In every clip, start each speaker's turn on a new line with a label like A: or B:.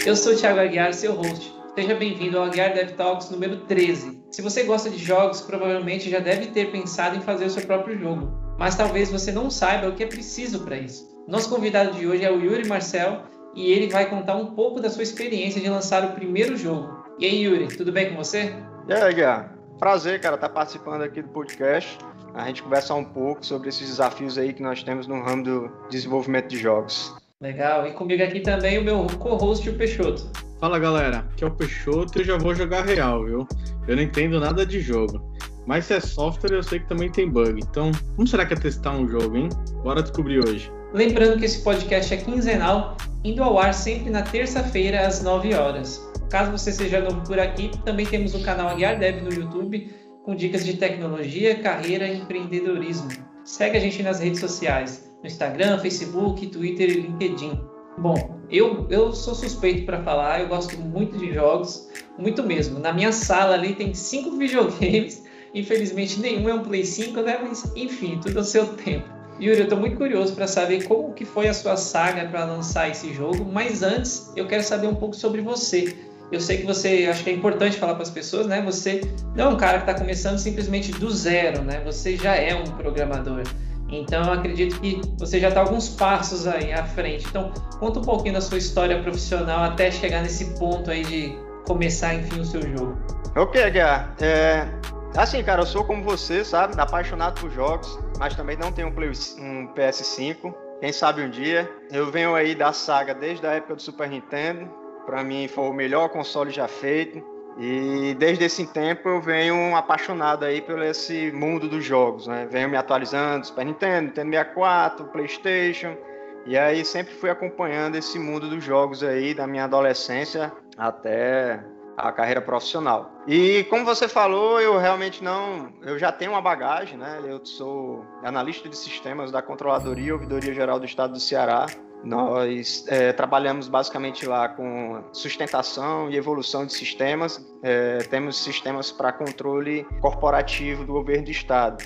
A: Eu sou o Thiago Aguiar, seu host. Seja bem-vindo ao Aguiar Dev Talks número 13. Se você gosta de jogos, provavelmente já deve ter pensado em fazer o seu próprio jogo, mas talvez você não saiba o que é preciso para isso. Nosso convidado de hoje é o Yuri Marcel e ele vai contar um pouco da sua experiência de lançar o primeiro jogo. E aí, Yuri, tudo bem com você?
B: E aí, Aguiar? Prazer, cara, estar participando aqui do podcast. A gente conversar um pouco sobre esses desafios aí que nós temos no ramo do desenvolvimento de jogos.
A: Legal, e comigo aqui também o meu co-host, o Peixoto.
C: Fala galera, aqui é o Peixoto e eu já vou jogar real, viu? Eu não entendo nada de jogo, mas se é software eu sei que também tem bug, então como será que é testar um jogo, hein? Bora descobrir hoje.
A: Lembrando que esse podcast é quinzenal, indo ao ar sempre na terça-feira às 9 horas. Caso você seja novo por aqui, também temos o canal Aguiar Dev no YouTube, com dicas de tecnologia, carreira e empreendedorismo. Segue a gente nas redes sociais, no Instagram, Facebook, Twitter e LinkedIn. Bom, eu sou suspeito para falar, eu gosto muito de jogos, muito mesmo. Na minha sala ali tem 5 videogames, infelizmente nenhum é um Play 5, né? Mas enfim, tudo ao seu tempo. Yuri, eu estou muito curioso para saber como que foi a sua saga para lançar esse jogo, mas antes eu quero saber um pouco sobre você. Eu sei que você, acho que é importante falar para as pessoas, né? Você não é um cara que está começando simplesmente do zero, né? Você já é um programador. Então, eu acredito que você já está alguns passos aí à frente. Então, conta um pouquinho da sua história profissional até chegar nesse ponto aí de começar, enfim, o seu jogo.
B: Ok, Aguiar. Assim, cara, eu sou como você, sabe? Apaixonado por jogos, mas também não tenho um PS5. Quem sabe um dia. Eu venho aí da saga desde a época do Super Nintendo. Para mim, foi o melhor console já feito. E desde esse tempo eu venho apaixonado aí por esse mundo dos jogos, né? Venho me atualizando, Super Nintendo, Nintendo 64, PlayStation. E aí sempre fui acompanhando esse mundo dos jogos aí da minha adolescência até a carreira profissional. E como você falou, eu realmente eu já tenho uma bagagem, né? Eu sou analista de sistemas da Controladoria e Ouvidoria Geral do Estado do Ceará. Nós trabalhamos basicamente lá com sustentação e evolução de sistemas. Temos sistemas para controle corporativo do governo do estado.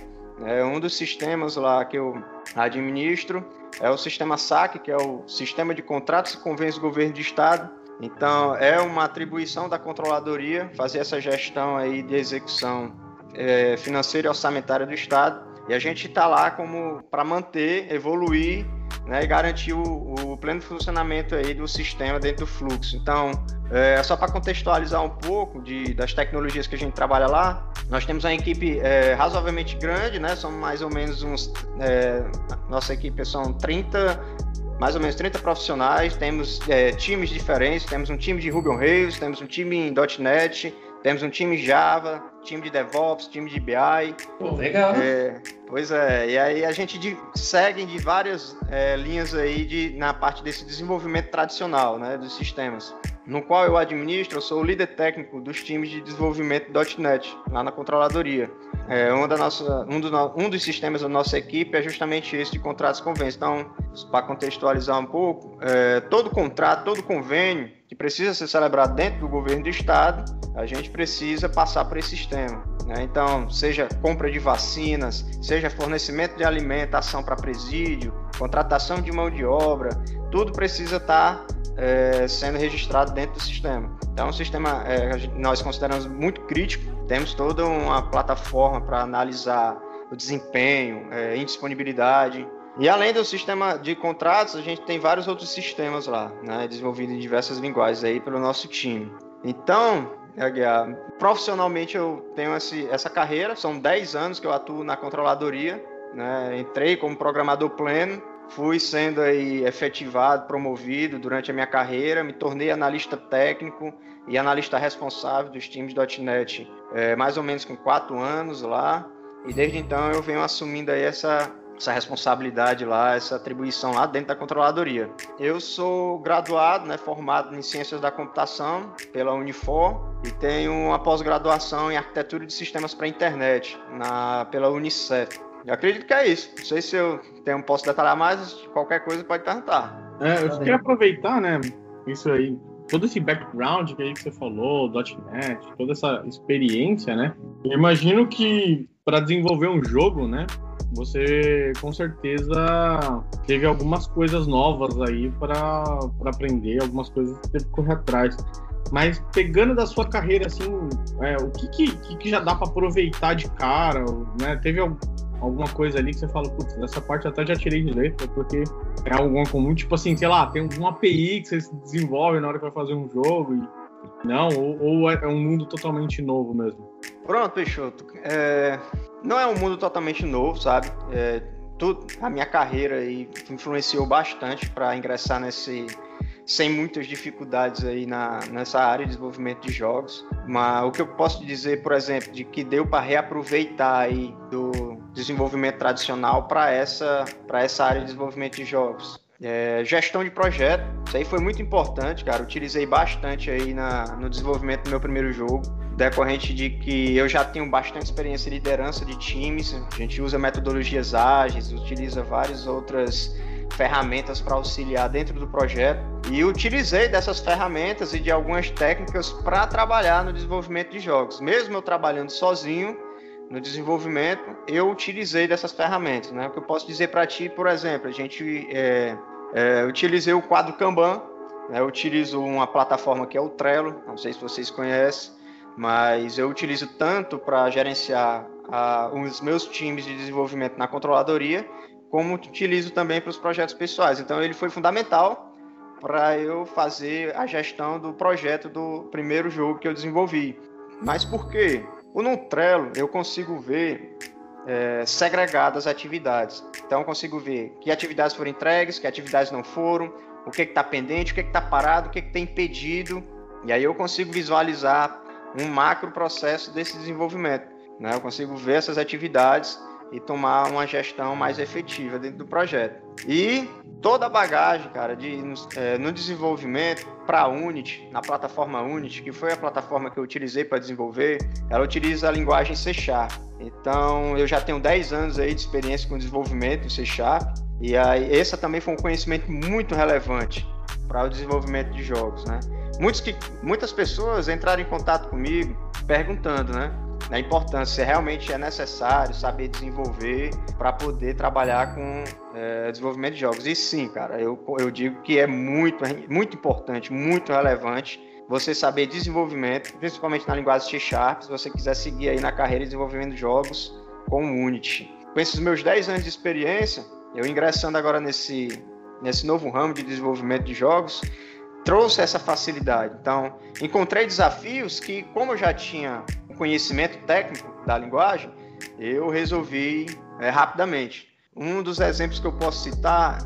B: Um dos sistemas lá que eu administro é o sistema SAC, que é o Sistema de Contratos e Convênios do Governo do Estado. Então, é uma atribuição da Controladoria fazer essa gestão aí de execução financeira e orçamentária do estado. E a gente está lá para manter, evoluir, né, e garantir o pleno funcionamento aí do sistema dentro do fluxo. Então, só para contextualizar um pouco das tecnologias que a gente trabalha lá, nós temos uma equipe razoavelmente grande, né? São mais ou menos nossa equipe são mais ou menos 30 profissionais, temos times diferentes, temos um time de Ruby on Rails, temos um time em .NET, temos um time Java, time de DevOps, time de BI.
A: Pô, legal.
B: Pois é, e aí a gente segue de várias linhas aí na parte desse desenvolvimento tradicional, né, dos sistemas, no qual eu administro. Eu sou o líder técnico dos times de desenvolvimento .NET, lá na Controladoria. Um dos sistemas da nossa equipe é justamente esse de contratos e convênios. Então, para contextualizar um pouco, todo contrato, todo convênio que precisa ser celebrado dentro do governo do estado, a gente precisa passar por esse sistema, né? Então, seja compra de vacinas, seja fornecimento de alimentação para presídio, contratação de mão de obra, tudo precisa estar sendo registrado dentro do sistema. Então, o sistema nós consideramos muito crítico. Temos toda uma plataforma para analisar o desempenho, indisponibilidade. E além do sistema de contratos, a gente tem vários outros sistemas lá, né, desenvolvidos em diversas linguagens aí pelo nosso time. Então, profissionalmente eu tenho essa carreira, são 10 anos que eu atuo na Controladoria, né, entrei como programador pleno, fui sendo aí efetivado, promovido durante a minha carreira, me tornei analista técnico e analista responsável dos times .NET, mais ou menos com 4 anos lá, e desde então eu venho assumindo aí essa responsabilidade lá, essa atribuição lá dentro da Controladoria. Eu sou graduado, né, formado em Ciências da Computação pela Unifor e tenho uma pós-graduação em Arquitetura de Sistemas para a Internet pela Unicef. Eu acredito que é isso. Não sei se eu posso detalhar mais, qualquer coisa pode perguntar.
C: Eu queria aproveitar, né, isso aí, todo esse background que você falou, .NET, toda essa experiência, né? Eu imagino que para desenvolver um jogo, né, você com certeza teve algumas coisas novas aí para aprender, algumas coisas que teve que correr atrás. Mas pegando da sua carreira, assim, o que já dá para aproveitar de cara, né? Teve alguma coisa ali que você fala, putz, essa parte até já tirei de letra, porque é algo comum, tipo assim, sei lá, tem uma API que você desenvolve na hora que vai fazer um jogo, ou é um mundo totalmente novo mesmo?
B: Pronto, Peixoto. Não é um mundo totalmente novo, sabe? A minha carreira aí influenciou bastante para ingressar sem muitas dificuldades aí nessa área de desenvolvimento de jogos. Mas o que eu posso dizer, por exemplo, de que deu para reaproveitar aí do desenvolvimento tradicional para essa área de desenvolvimento de jogos. Gestão de projeto, isso aí foi muito importante, cara. Utilizei bastante aí no desenvolvimento do meu primeiro jogo, decorrente de que eu já tenho bastante experiência em liderança de times. A gente usa metodologias ágeis, utiliza várias outras ferramentas para auxiliar dentro do projeto, e utilizei dessas ferramentas e de algumas técnicas para trabalhar no desenvolvimento de jogos. Mesmo eu trabalhando sozinho no desenvolvimento, eu utilizei dessas ferramentas, né? O que eu posso dizer para ti, por exemplo, a gente utilizei o quadro Kanban, né? Eu utilizo uma plataforma que é o Trello, não sei se vocês conhecem, mas eu utilizo tanto para gerenciar os meus times de desenvolvimento na controladoria, como utilizo também para os projetos pessoais. Então ele foi fundamental para eu fazer a gestão do projeto do primeiro jogo que eu desenvolvi. Mas por quê? No Trello eu consigo ver segregadas atividades. Então eu consigo ver que atividades foram entregues, que atividades não foram, o que está pendente, o que está parado, o que está impedido. E aí eu consigo visualizar um macro processo desse desenvolvimento, né? Eu consigo ver essas atividades e tomar uma gestão mais efetiva dentro do projeto. E toda a bagagem, cara, no desenvolvimento para a Unity, na plataforma Unity, que foi a plataforma que eu utilizei para desenvolver, ela utiliza a linguagem C#. Então, eu já tenho 10 anos aí de experiência com desenvolvimento em C#, e aí esse também foi um conhecimento muito relevante para o desenvolvimento de jogos, né? Muitas pessoas entraram em contato comigo perguntando, né, a importância, se realmente é necessário saber desenvolver para poder trabalhar com desenvolvimento de jogos. E sim, cara, eu digo que é muito, muito importante, muito relevante você saber desenvolvimento, principalmente na linguagem C#, se você quiser seguir aí na carreira de desenvolvimento de jogos com Unity. Com esses meus 10 anos de experiência, eu ingressando agora nesse novo ramo de desenvolvimento de jogos, trouxe essa facilidade. Então, encontrei desafios que, como eu já tinha um conhecimento técnico da linguagem, eu resolvi rapidamente. Um dos exemplos que eu posso citar,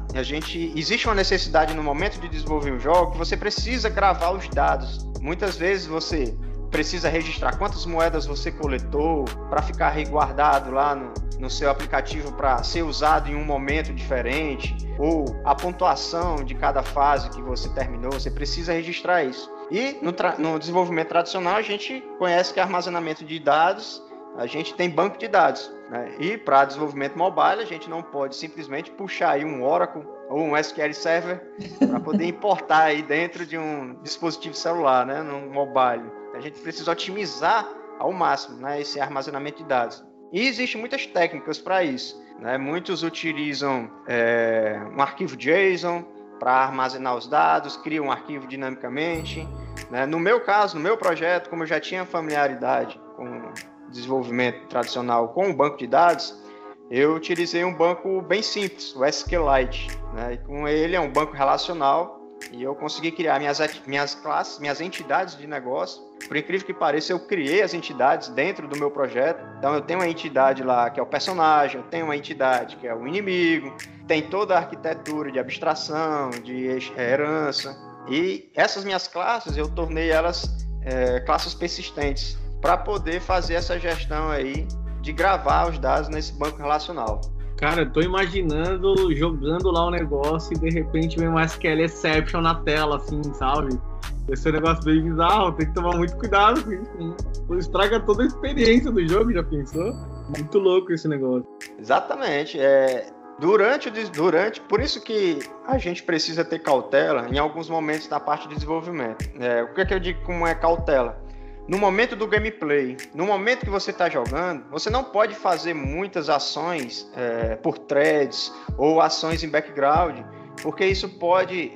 B: existe uma necessidade no momento de desenvolver um jogo que você precisa gravar os dados. Muitas vezes você precisa registrar quantas moedas você coletou para ficar guardado lá no seu aplicativo para ser usado em um momento diferente, ou a pontuação de cada fase que você terminou, você precisa registrar isso. E no desenvolvimento tradicional a gente conhece que armazenamento de dados, a gente tem banco de dados, né? E para desenvolvimento mobile a gente não pode simplesmente puxar aí um Oracle ou um SQL Server para poder importar aí dentro de um dispositivo celular, né, no mobile. A gente precisa otimizar ao máximo, né, esse armazenamento de dados. E existem muitas técnicas para isso, né? Muitos utilizam um arquivo JSON para armazenar os dados, criam um arquivo dinamicamente, né? No meu caso, no meu projeto, como eu já tinha familiaridade com desenvolvimento tradicional com o banco de dados, eu utilizei um banco bem simples, o SQLite, né? E com ele é um banco relacional e eu consegui criar minhas classes, minhas entidades de negócio. Por incrível que pareça, eu criei as entidades dentro do meu projeto. Então eu tenho uma entidade lá que é o personagem, eu tenho uma entidade que é o inimigo, tem toda a arquitetura de abstração, de herança. E essas minhas classes, eu tornei elas classes persistentes para poder fazer essa gestão aí de gravar os dados nesse banco relacional.
C: Cara, eu tô imaginando jogando lá o negócio e de repente vem uma SQL Exception na tela, assim, sabe? Esse é um negócio bem bizarro, tem que tomar muito cuidado com isso. Estraga toda a experiência do jogo, já pensou? Muito louco esse negócio.
B: Exatamente. Por isso que a gente precisa ter cautela em alguns momentos da parte de desenvolvimento. O que é que eu digo como é cautela? no momento do gameplay, no momento que você está jogando, você não pode fazer muitas ações por threads ou ações em background, porque isso pode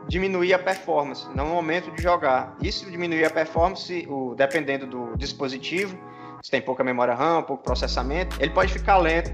B: diminuir a performance no momento de jogar. Isso diminuir a performance, dependendo do dispositivo, se tem pouca memória RAM, pouco processamento, ele pode ficar lento,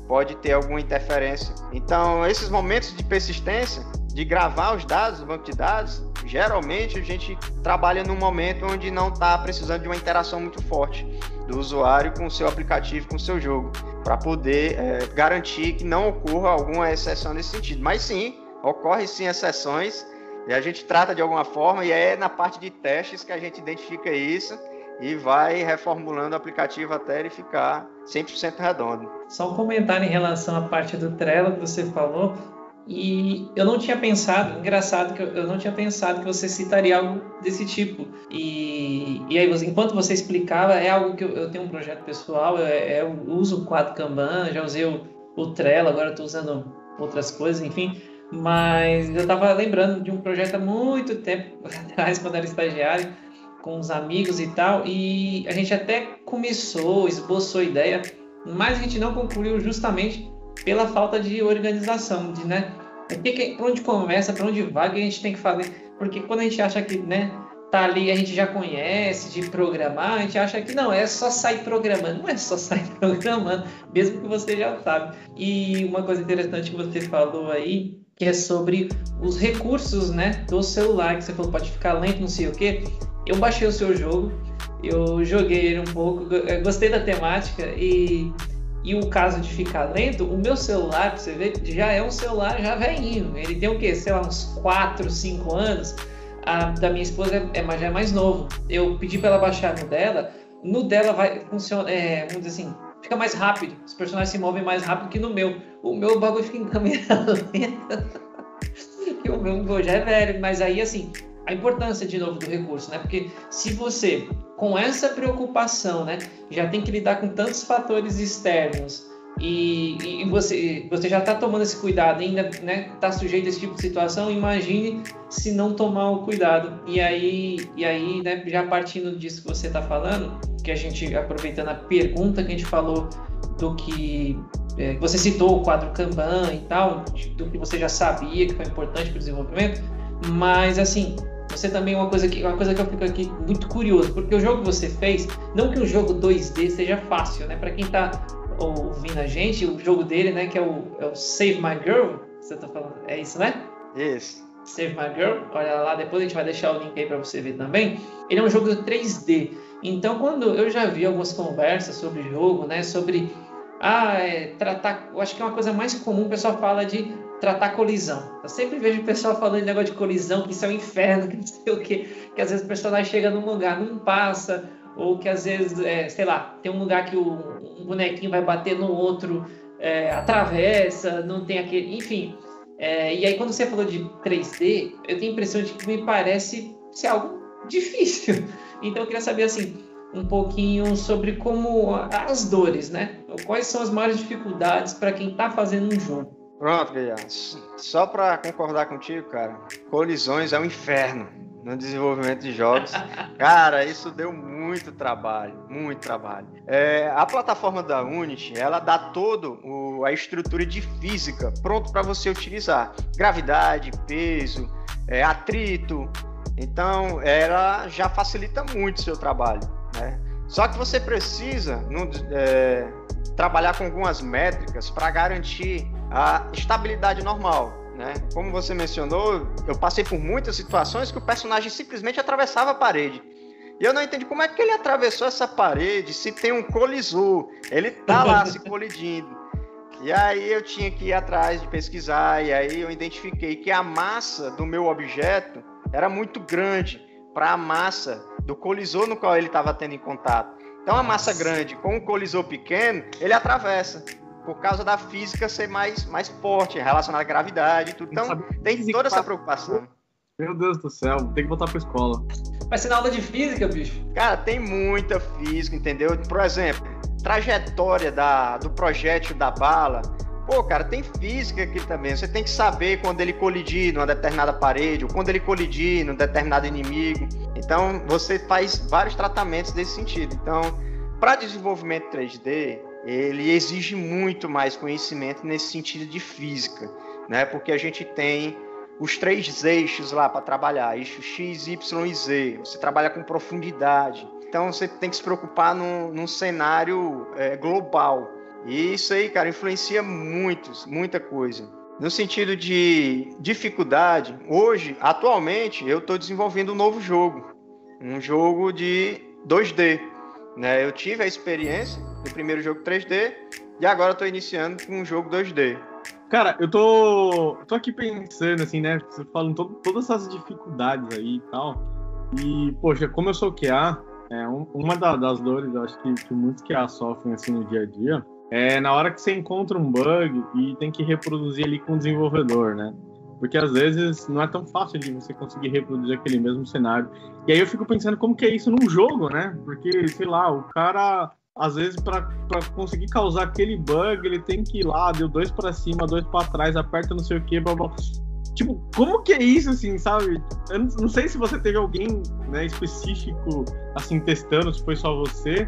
B: pode ter alguma interferência. Então, esses momentos de persistência, de gravar os dados do banco de dados, geralmente a gente trabalha num momento onde não está precisando de uma interação muito forte do usuário com o seu aplicativo, com o seu jogo, para poder garantir que não ocorra alguma exceção nesse sentido. Mas sim, ocorre sim exceções, e a gente trata de alguma forma, e é na parte de testes que a gente identifica isso e vai reformulando o aplicativo até ele ficar 100% redondo.
A: Só um comentário em relação à parte do Trello que você falou, e eu não tinha pensado, engraçado que eu não tinha pensado que você citaria algo desse tipo, e aí enquanto você explicava, é algo que eu tenho um projeto pessoal, eu uso o quadro Kanban, já usei o Trello, agora estou usando outras coisas, enfim, mas eu estava lembrando de um projeto há muito tempo atrás, quando era estagiário, com uns amigos e tal, e a gente até esboçou a ideia, mas a gente não concluiu justamente pela falta de organização, né? Por onde começa, para onde vai, o que a gente tem que fazer? Porque quando a gente acha que, né, tá ali, a gente já conhece de programar, a gente acha que não, é só sair programando. Não é só sair programando, mesmo que você já sabe. E uma coisa interessante que você falou aí, que é sobre os recursos, né, do celular, que você falou, pode ficar lento, não sei o quê. Eu baixei o seu jogo, eu joguei ele um pouco, gostei da temática e o caso de ficar lento, o meu celular, pra você ver, já é um celular já velhinho. Ele tem o quê? Sei lá, uns 4, 5 anos. A da minha esposa já é mais novo. Eu pedi para ela baixar no dela vai funcionar, vamos dizer assim, fica mais rápido. Os personagens se movem mais rápido que no meu. O meu bagulho fica em câmera lenta. E o meu já é velho, mas aí assim, a importância de novo do recurso, né? Porque se você, com essa preocupação, né, já tem que lidar com tantos fatores externos e você já está tomando esse cuidado, ainda, né, está sujeito a esse tipo de situação, imagine se não tomar o cuidado. E aí, né, já partindo disso que você está falando, que a gente, aproveitando a pergunta que a gente falou do que você citou o quadro Kanban e tal, do que você já sabia que foi importante para o desenvolvimento, mas assim, você também, uma coisa que eu fico aqui muito curioso, porque o jogo que você fez, não que o jogo 2D seja fácil, né? Para quem tá ouvindo a gente, o jogo dele, né, que é o Save My Girl, você tá falando, é isso, né?
B: Isso.
A: Save My Girl, olha lá, depois a gente vai deixar o link aí para você ver também. Ele é um jogo 3D, então quando eu já vi algumas conversas sobre o jogo, né, sobre tratar, eu acho que é uma coisa mais comum, o pessoal fala de tratar colisão. Eu sempre vejo o pessoal falando de negócio de colisão, que isso é um inferno, que não sei o quê, que às vezes o personagem chega num lugar, não passa, ou que às vezes, sei lá, tem um lugar que um bonequinho vai bater no outro, atravessa, não tem aquele, enfim. E aí quando você falou de 3D, eu tenho a impressão de que me parece ser algo difícil. Então eu queria saber, assim, um pouquinho sobre como as dores, né? Quais são as maiores dificuldades para quem está fazendo um jogo?
B: Pronto, Guilherme. Só para concordar contigo, cara, colisões é um inferno no desenvolvimento de jogos. Cara, isso deu muito trabalho, muito trabalho. A plataforma da Unity, ela dá toda a estrutura de física pronto para você utilizar. Gravidade, peso, atrito. Então, ela já facilita muito o seu trabalho, né? Só que você precisa trabalhar com algumas métricas para garantir a estabilidade normal, né? Como você mencionou, eu passei por muitas situações que o personagem simplesmente atravessava a parede. E eu não entendi como é que ele atravessou essa parede se tem um colisor. Ele tá lá se colidindo. E aí eu tinha que ir atrás de pesquisar, e aí eu identifiquei que a massa do meu objeto era muito grande para a massa do colisor no qual ele estava tendo em contato. Então a massa grande com um colisor pequeno, ele atravessa, por causa da física ser mais forte, relacionada à gravidade e tudo. Então tem toda essa preocupação.
C: Meu Deus do céu, tem que voltar pra escola.
A: Vai ser na aula de física, bicho?
B: Cara, tem muita física, entendeu? Por exemplo, trajetória do projétil da bala Pô, cara, tem física aqui também. Você tem que saber quando ele colidir numa determinada parede, ou quando ele colidir num determinado inimigo. Então, você faz vários tratamentos desse sentido. Então, para desenvolvimento 3D, ele exige muito mais conhecimento nesse sentido de física, né? Porque a gente tem os 3 eixos lá para trabalhar, eixo X, Y e Z. Você trabalha com profundidade. Então, você tem que se preocupar num cenário global. E isso aí, cara, influencia muita coisa. No sentido de dificuldade, hoje, atualmente, eu estou desenvolvendo um novo jogo. Um jogo de 2D. Né? Eu tive a experiência do primeiro jogo 3D e agora estou iniciando com um jogo 2D.
C: Cara, eu tô aqui pensando, assim, né? Você falando todas essas dificuldades aí e tal. E, poxa, como eu sou QA, uma das dores, eu acho que muitos QA sofrem, assim, no dia a dia, é na hora que você encontra um bug e tem que reproduzir ali com o desenvolvedor, né? Porque às vezes não é tão fácil de você conseguir reproduzir aquele mesmo cenário. E aí eu fico pensando como que é isso num jogo, né? Porque, sei lá, o cara, às vezes, para conseguir causar aquele bug, ele tem que ir lá, deu 2 para cima, 2 para trás, aperta não sei o que, blá, blá. Tipo, como que é isso, assim, sabe? Eu não sei se você teve alguém, né, específico, assim, testando, se foi só você,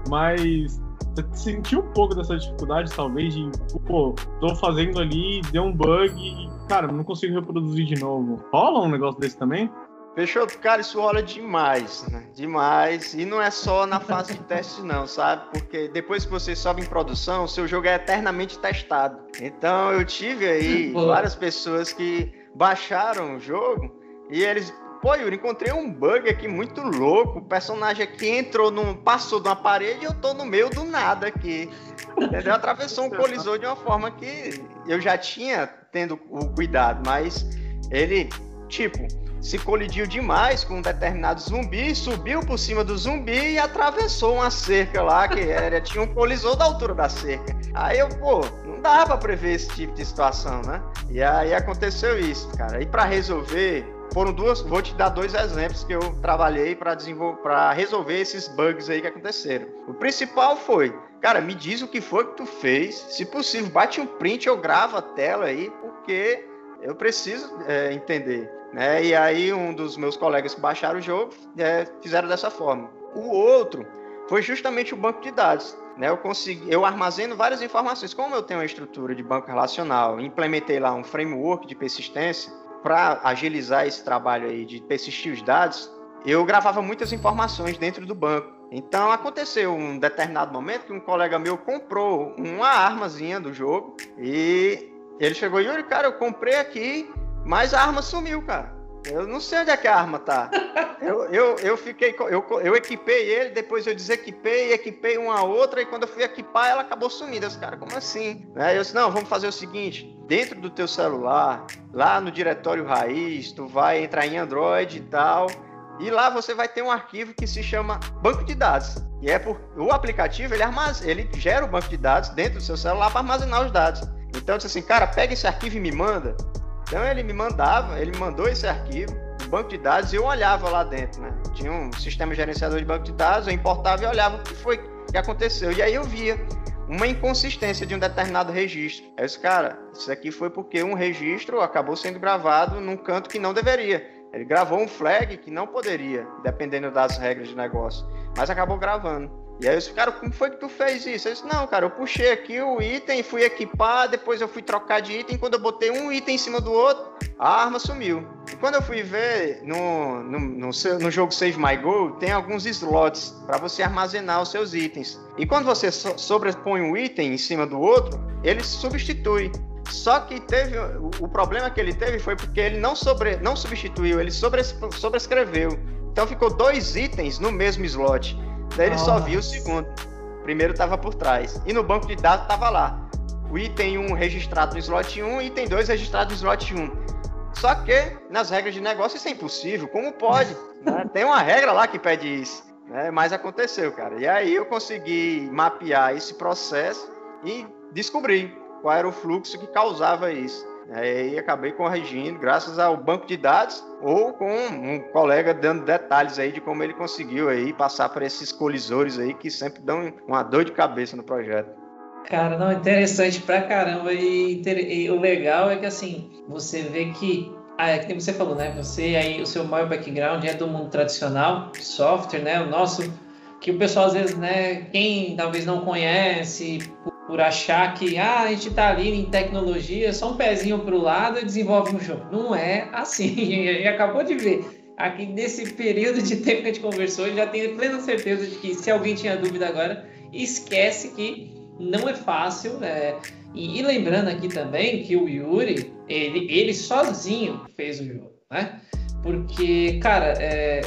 C: mas você sentiu um pouco dessa dificuldade, talvez, de, pô, tô fazendo ali, deu um bug e, cara, não consigo reproduzir de novo. Rola um negócio desse também?
B: Peixoto, cara, isso rola demais, né? Demais. E não é só na fase de teste, não, sabe? Porque depois que você sobe em produção, o seu jogo é eternamente testado. Então, eu tive aí várias pessoas que baixaram o jogo e eles... Pô, Yuri, encontrei um bug aqui muito louco. O personagem aqui passou de uma parede e eu tô no meio do nada aqui. Entendeu? Atravessou um colisor de uma forma que eu já tinha tendo o cuidado, mas ele, tipo, se colidiu demais com um determinado zumbi, subiu por cima do zumbi e atravessou uma cerca lá, que tinha um colisor da altura da cerca. Aí eu, pô, não dava pra prever esse tipo de situação, né? E aí aconteceu isso, cara. E pra resolver... vou te dar 2 exemplos que eu trabalhei para resolver esses bugs aí que aconteceram. O principal foi, cara, me diz o que foi que tu fez, se possível, bate um print ou grava a tela aí, porque eu preciso entender, né? E aí um dos meus colegas que baixaram o jogo fizeram dessa forma. O outro foi justamente o banco de dados, né? Eu armazeno várias informações, como eu tenho uma estrutura de banco relacional, implementei lá um framework de persistência. Para agilizar esse trabalho aí de persistir os dados, eu gravava muitas informações dentro do banco. Então aconteceu um determinado momento que um colega meu comprou uma armazinha do jogo e ele chegou e Yuri, cara, eu comprei aqui, mas a arma sumiu, cara. Eu não sei onde é que a arma tá. Eu equipei ele, depois eu desequipei, equipei uma outra, e quando eu fui equipar, ela acabou sumindo. Eu disse, cara, como assim? Eu disse, não, vamos fazer o seguinte, dentro do teu celular, lá no diretório raiz, tu vai entrar em Android e tal, e lá você vai ter um arquivo que se chama banco de dados. E o aplicativo, ele gera o banco de dados dentro do seu celular para armazenar os dados. Então eu disse assim, cara, pega esse arquivo e me manda. Então ele me mandou esse arquivo do banco de dados e eu olhava lá dentro, né? Tinha um sistema gerenciador de banco de dados, eu importava e olhava o que foi que aconteceu. E aí eu via uma inconsistência de um determinado registro. Aí eu disse, cara, isso aqui foi porque um registro acabou sendo gravado num canto que não deveria. Ele gravou um flag que não poderia, dependendo das regras de negócio, mas acabou gravando. E aí eu disse, cara, como foi que tu fez isso? Eu disse, não, cara, eu puxei aqui o item, fui equipar, depois eu fui trocar de item, quando eu botei um item em cima do outro, a arma sumiu. E quando eu fui ver no jogo Save My Go, tem alguns slots para você armazenar os seus itens. E quando você sobrepõe um item em cima do outro, ele substitui. Só que o problema que ele teve foi porque ele não substituiu, ele sobrescreveu. Então ficou 2 itens no mesmo slot. Daí ele só viu o segundo. O primeiro estava por trás. E no banco de dados estava lá. O item 1 registrado no slot 1 e item 2 registrado no slot 1. Só que, nas regras de negócio, isso é impossível. Como pode? Né? Tem uma regra lá que pede isso. Né? Mas aconteceu, cara. E aí eu consegui mapear esse processo e descobri qual era o fluxo que causava isso. Aí acabei corrigindo, graças ao banco de dados ou com um colega dando detalhes aí de como ele conseguiu aí passar por esses colisores aí que sempre dão uma dor de cabeça no projeto.
A: Cara, não, interessante pra caramba. E o legal é que, assim, você vê que, é que nem você falou, né? Você aí, o seu maior background é do mundo tradicional, software, né? O nosso, que o pessoal às vezes, né? Quem talvez não conhece, por achar que, a gente tá ali em tecnologia, só um pezinho pro lado e desenvolve um jogo. Não é assim. A gente acabou de ver. Aqui nesse período de tempo que a gente conversou, eu já tenho plena certeza de que se alguém tinha dúvida agora, esquece que não é fácil, e lembrando aqui também que o Yuri, ele sozinho fez o jogo, né? Porque, cara,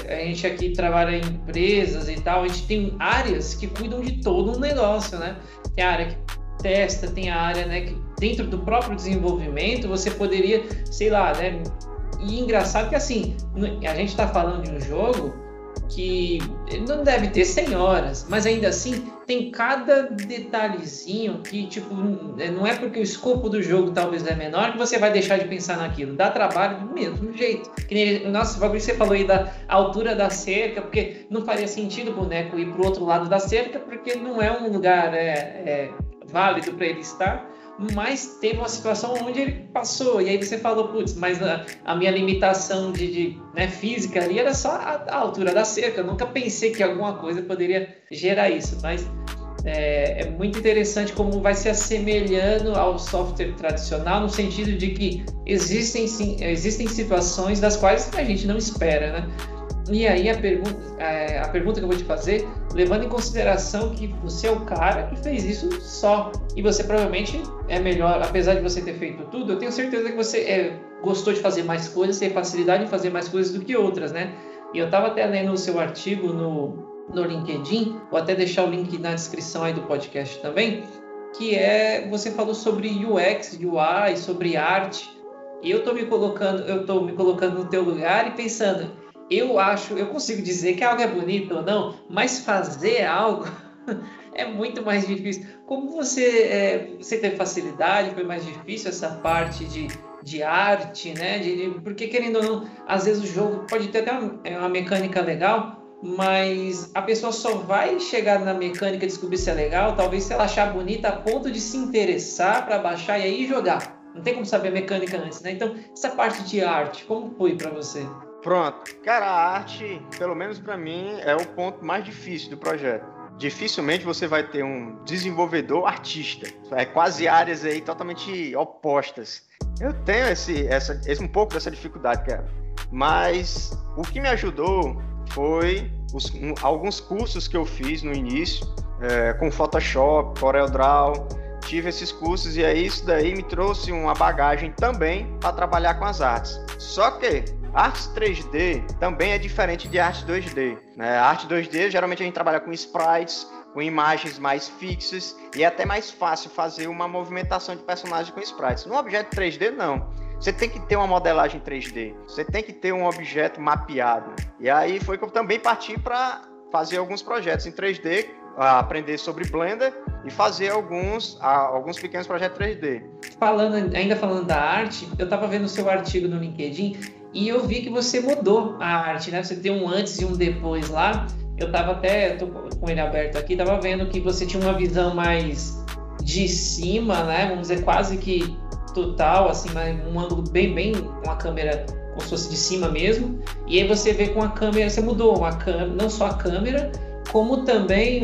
A: a gente aqui trabalha em empresas e tal, a gente tem áreas que cuidam de todo um negócio, né? Tem a área que testa, tem a área, né, que dentro do próprio desenvolvimento você poderia, sei lá, né? E engraçado que, assim, a gente está falando de um jogo que não deve ter 100 horas, mas ainda assim tem cada detalhezinho que, tipo, não é porque o escopo do jogo talvez é menor que você vai deixar de pensar naquilo. Dá trabalho do mesmo jeito. Que nem, nossa, o bagulho que você falou aí da altura da cerca, porque não faria sentido o boneco ir pro outro lado da cerca, porque não é um lugar válido para ele estar. Mas teve uma situação onde ele passou, e aí você falou, putz, mas a minha limitação né, física ali era só a altura da cerca, eu nunca pensei que alguma coisa poderia gerar isso, mas é muito interessante como vai se assemelhando ao software tradicional, no sentido de que existem situações das quais a gente não espera, né? E aí a pergunta que eu vou te fazer, levando em consideração que você é o cara que fez isso só, e você provavelmente é melhor, apesar de você ter feito tudo, eu tenho certeza que você gostou de fazer mais coisas, tem facilidade em fazer mais coisas do que outras, né? E eu estava até lendo o seu artigo no LinkedIn, vou até deixar o link na descrição aí do podcast também, que você falou sobre UX, UI, sobre arte, e eu tô me colocando no teu lugar e pensando, eu consigo dizer que algo é bonito ou não, mas fazer algo é muito mais difícil. Como você teve facilidade, foi mais difícil essa parte de arte, né? Porque, querendo ou não, às vezes o jogo pode ter até uma mecânica legal, mas a pessoa só vai chegar na mecânica e descobrir se é legal, talvez se ela achar bonita a ponto de se interessar para baixar e aí jogar. Não tem como saber a mecânica antes, né? Então, essa parte de arte, como foi para você?
B: Pronto. Cara, a arte, pelo menos para mim, é o ponto mais difícil do projeto. Dificilmente você vai ter um desenvolvedor artista. É quase áreas aí totalmente opostas. Eu tenho um pouco dessa dificuldade, cara. Mas o que me ajudou foi alguns cursos que eu fiz no início, com Photoshop, CorelDRAW. Tive esses cursos e aí isso daí me trouxe uma bagagem também para trabalhar com as artes. Só que arte 3D também é diferente de arte 2D, né? A arte 2D, geralmente a gente trabalha com sprites, com imagens mais fixas, e é até mais fácil fazer uma movimentação de personagem com sprites. No objeto 3D, não. Você tem que ter uma modelagem 3D, você tem que ter um objeto mapeado. E aí foi que eu também parti para fazer alguns projetos em 3D, aprender sobre Blender e fazer alguns pequenos projetos 3D.
A: Ainda falando da arte, eu estava vendo o seu artigo no LinkedIn e eu vi que você mudou a arte, né? Você tem um antes e um depois lá. Tô com ele aberto aqui, tava vendo que você tinha uma visão mais de cima, né? Vamos dizer, quase que total, assim, um ângulo bem, uma câmera como se fosse de cima mesmo. E aí você vê com a câmera, você mudou não só a câmera, como também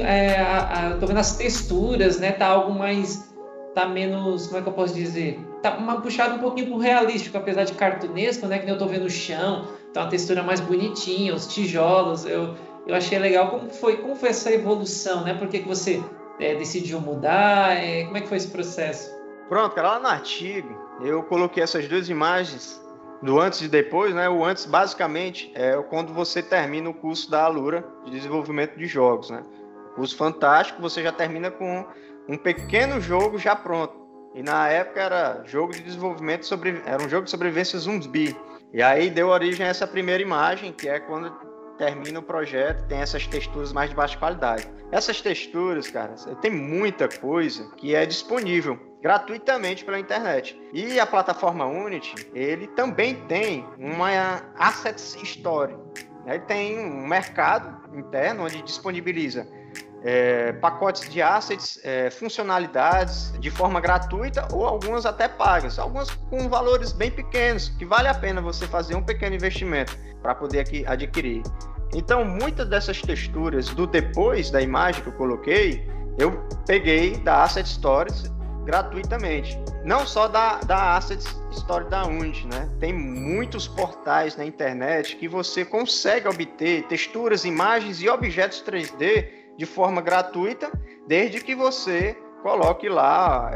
A: tô vendo as texturas, né? Tá menos, como é que eu posso dizer? Tá puxado um pouquinho pro realístico, apesar de cartunesco, né? Que nem eu tô vendo o chão, tá uma textura mais bonitinha, os tijolos. Eu achei legal. Como foi essa evolução, né? Por que você decidiu mudar? Como é que foi esse processo?
B: Pronto, cara, lá no artigo eu coloquei essas duas imagens do antes e depois, né? O antes, basicamente, é quando você termina o curso da Alura de desenvolvimento de jogos, né? Curso fantástico, você já termina com um pequeno jogo já pronto. E na época era jogo de desenvolvimento era um jogo de sobrevivência zumbi. E aí deu origem a essa primeira imagem, que é quando termina o projeto, tem essas texturas mais de baixa qualidade. Essas texturas, cara, tem muita coisa que é disponível gratuitamente pela internet. E a plataforma Unity, ele também tem uma Assets Store. Ele tem um mercado interno onde disponibiliza pacotes de assets, funcionalidades de forma gratuita ou algumas até pagas, algumas com valores bem pequenos, que vale a pena você fazer um pequeno investimento para poder adquirir. Então, muitas dessas texturas do depois da imagem que eu coloquei, eu peguei da Asset Stories gratuitamente. Não só da Asset Story da Unity, né? Tem muitos portais na internet que você consegue obter texturas, imagens e objetos 3D de forma gratuita, desde que você coloque lá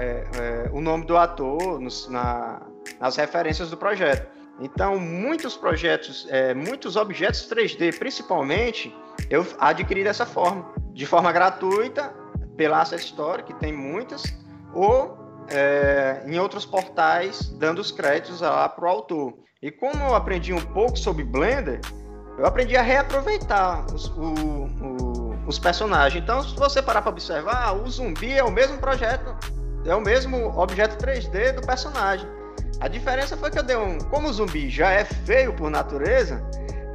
B: o nome do ator nas referências do projeto. Então, muitos projetos, muitos objetos 3D, principalmente, eu adquiri dessa forma, de forma gratuita, pela Asset Story, que tem muitas, ou em outros portais, dando os créditos lá para o autor. E como eu aprendi um pouco sobre Blender, eu aprendi a reaproveitar os personagens. Então, se você parar para observar, o zumbi é o mesmo projeto, é o mesmo objeto 3D do personagem. A diferença foi que como o zumbi já é feio por natureza,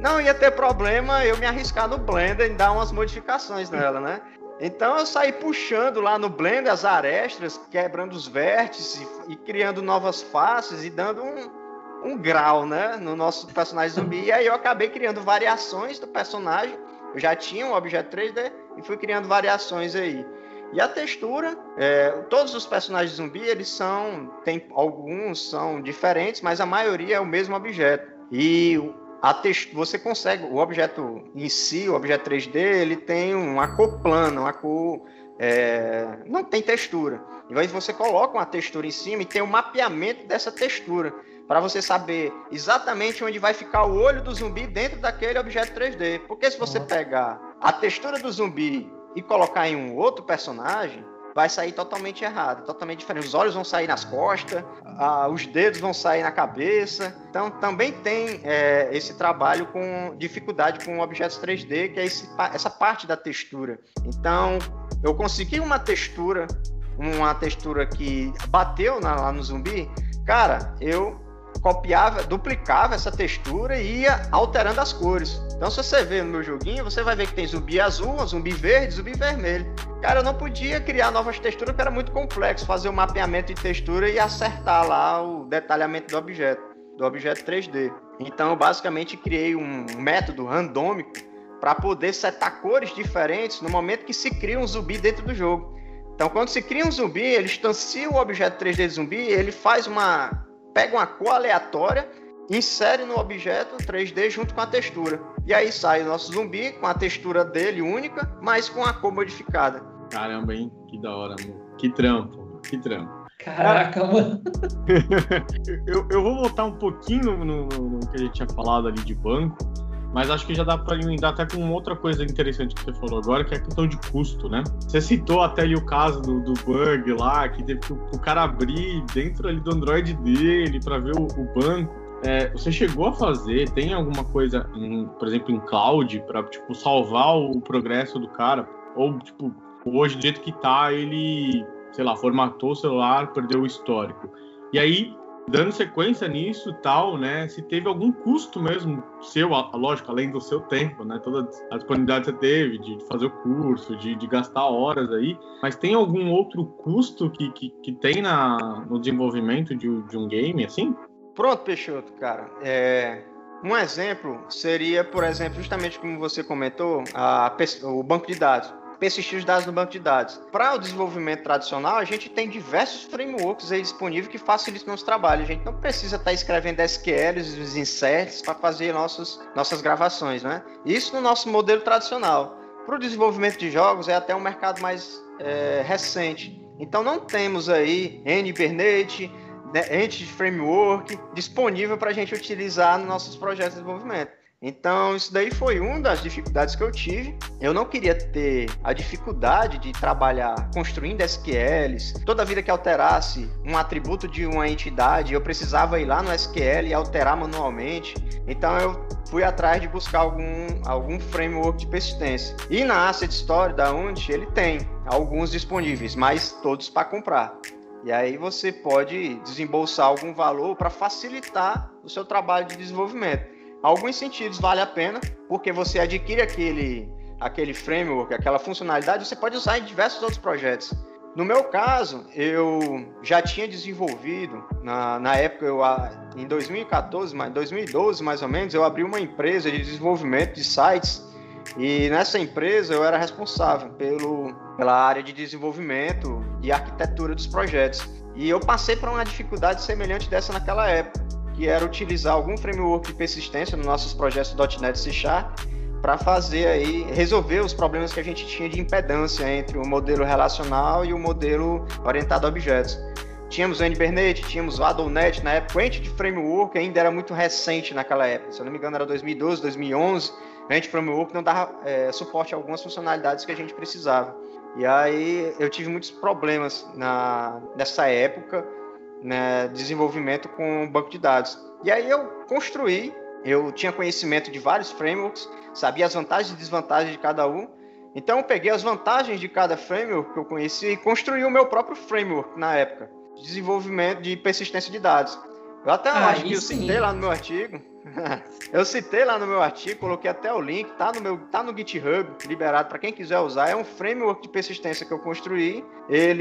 B: não ia ter problema eu me arriscar no Blender e dar umas modificações nela, né? Então eu saí puxando lá no Blender as arestas, quebrando os vértices e criando novas faces e dando um grau, né, no nosso personagem zumbi. E aí eu acabei criando variações do personagem. Eu já tinha um objeto 3D e fui criando variações aí. E a textura, todos os personagens zumbi, alguns são diferentes, mas a maioria é o mesmo objeto. E você consegue, o objeto em si, o objeto 3D, ele tem uma cor plana, uma cor, não tem textura. E aí você coloca uma textura em cima e tem um mapeamento dessa textura, para você saber exatamente onde vai ficar o olho do zumbi dentro daquele objeto 3D. Porque se você pegar a textura do zumbi e colocar em um outro personagem, vai sair totalmente errado, totalmente diferente. Os olhos vão sair nas costas, os dedos vão sair na cabeça. Então, também tem esse trabalho com dificuldade com objetos 3D, que é essa parte da textura. Então, eu consegui uma textura que bateu lá no zumbi. Cara, eu duplicava essa textura e ia alterando as cores. Então, se você ver no meu joguinho, você vai ver que tem zumbi azul, zumbi verde, zumbi vermelho. Cara, eu não podia criar novas texturas, porque era muito complexo fazer o mapeamento de textura e acertar lá o detalhamento do objeto 3D. Então, eu basicamente criei um método randômico para poder setar cores diferentes no momento que se cria um zumbi dentro do jogo. Então, quando se cria um zumbi, ele instancia o objeto 3D de zumbi, ele pega uma cor aleatória, insere no objeto 3D junto com a textura. E aí sai o nosso zumbi com a textura dele única, mas com a cor modificada.
C: Caramba, hein? Que da hora, mano. Que trampo.
A: Caraca, mano.
C: Eu vou voltar um pouquinho no que a gente tinha falado ali de banco, mas acho que já dá para emendar até com outra coisa interessante que você falou agora, que é a questão de custo, né? Você citou até ali o caso do bug lá, que teve que o cara abrir dentro ali do Android dele para ver o banco. Você chegou a fazer, tem alguma coisa, por exemplo, em cloud, para tipo, salvar o progresso do cara? Ou, tipo, hoje, do jeito que tá, ele, sei lá, formatou o celular, perdeu o histórico. E aí, dando sequência nisso e tal, né, se teve algum custo mesmo seu, lógico, além do seu tempo, né, toda a disponibilidade que você teve de fazer o curso, de gastar horas aí, mas tem algum outro custo que tem no desenvolvimento de um game, assim?
B: Pronto, Peixoto, cara. Um exemplo seria, por exemplo, justamente como você comentou, o banco de dados. Persistir os dados no banco de dados. Para o desenvolvimento tradicional, a gente tem diversos frameworks aí disponíveis que facilitam o nosso trabalho. A gente não precisa estar escrevendo SQLs, os inserts para fazer nossas gravações, né? Isso no nosso modelo tradicional. Para o desenvolvimento de jogos, é até um mercado mais recente. Então, não temos aí Hibernate, Entity Framework disponível para a gente utilizar nos nossos projetos de desenvolvimento. Então, isso daí foi uma das dificuldades que eu tive. Eu não queria ter a dificuldade de trabalhar construindo SQLs. Toda vida que alterasse um atributo de uma entidade, eu precisava ir lá no SQL e alterar manualmente. Então, eu fui atrás de buscar algum framework de persistência. E na Asset Story da Unity, ele tem alguns disponíveis, mas todos para comprar. E aí você pode desembolsar algum valor para facilitar o seu trabalho de desenvolvimento. Alguns sentidos vale a pena, porque você adquire aquele framework, aquela funcionalidade, você pode usar em diversos outros projetos. No meu caso, eu já tinha desenvolvido, na época, em 2014, 2012 mais ou menos, eu abri uma empresa de desenvolvimento de sites e nessa empresa eu era responsável pela área de desenvolvimento e arquitetura dos projetos. E eu passei por uma dificuldade semelhante dessa naquela época, que era utilizar algum framework de persistência nos nossos projetos .NET C# para resolver os problemas que a gente tinha de impedância entre o modelo relacional e o modelo orientado a objetos. Tínhamos o NBNet, tínhamos o AddonNet, na época o Entity Framework ainda era muito recente naquela época, se eu não me engano era 2012, 2011, o Entity Framework não dava suporte a algumas funcionalidades que a gente precisava. E aí eu tive muitos problemas nessa época, né, desenvolvimento com banco de dados. E aí eu tinha conhecimento de vários frameworks, sabia as vantagens e desvantagens de cada um. Então eu peguei as vantagens de cada framework que eu conhecia e construí o meu próprio framework na época, de desenvolvimento de persistência de dados. Eu até acho que eu citei lá no meu artigo. Coloquei até o link, tá no GitHub, liberado para quem quiser usar. É um framework de persistência que eu construí.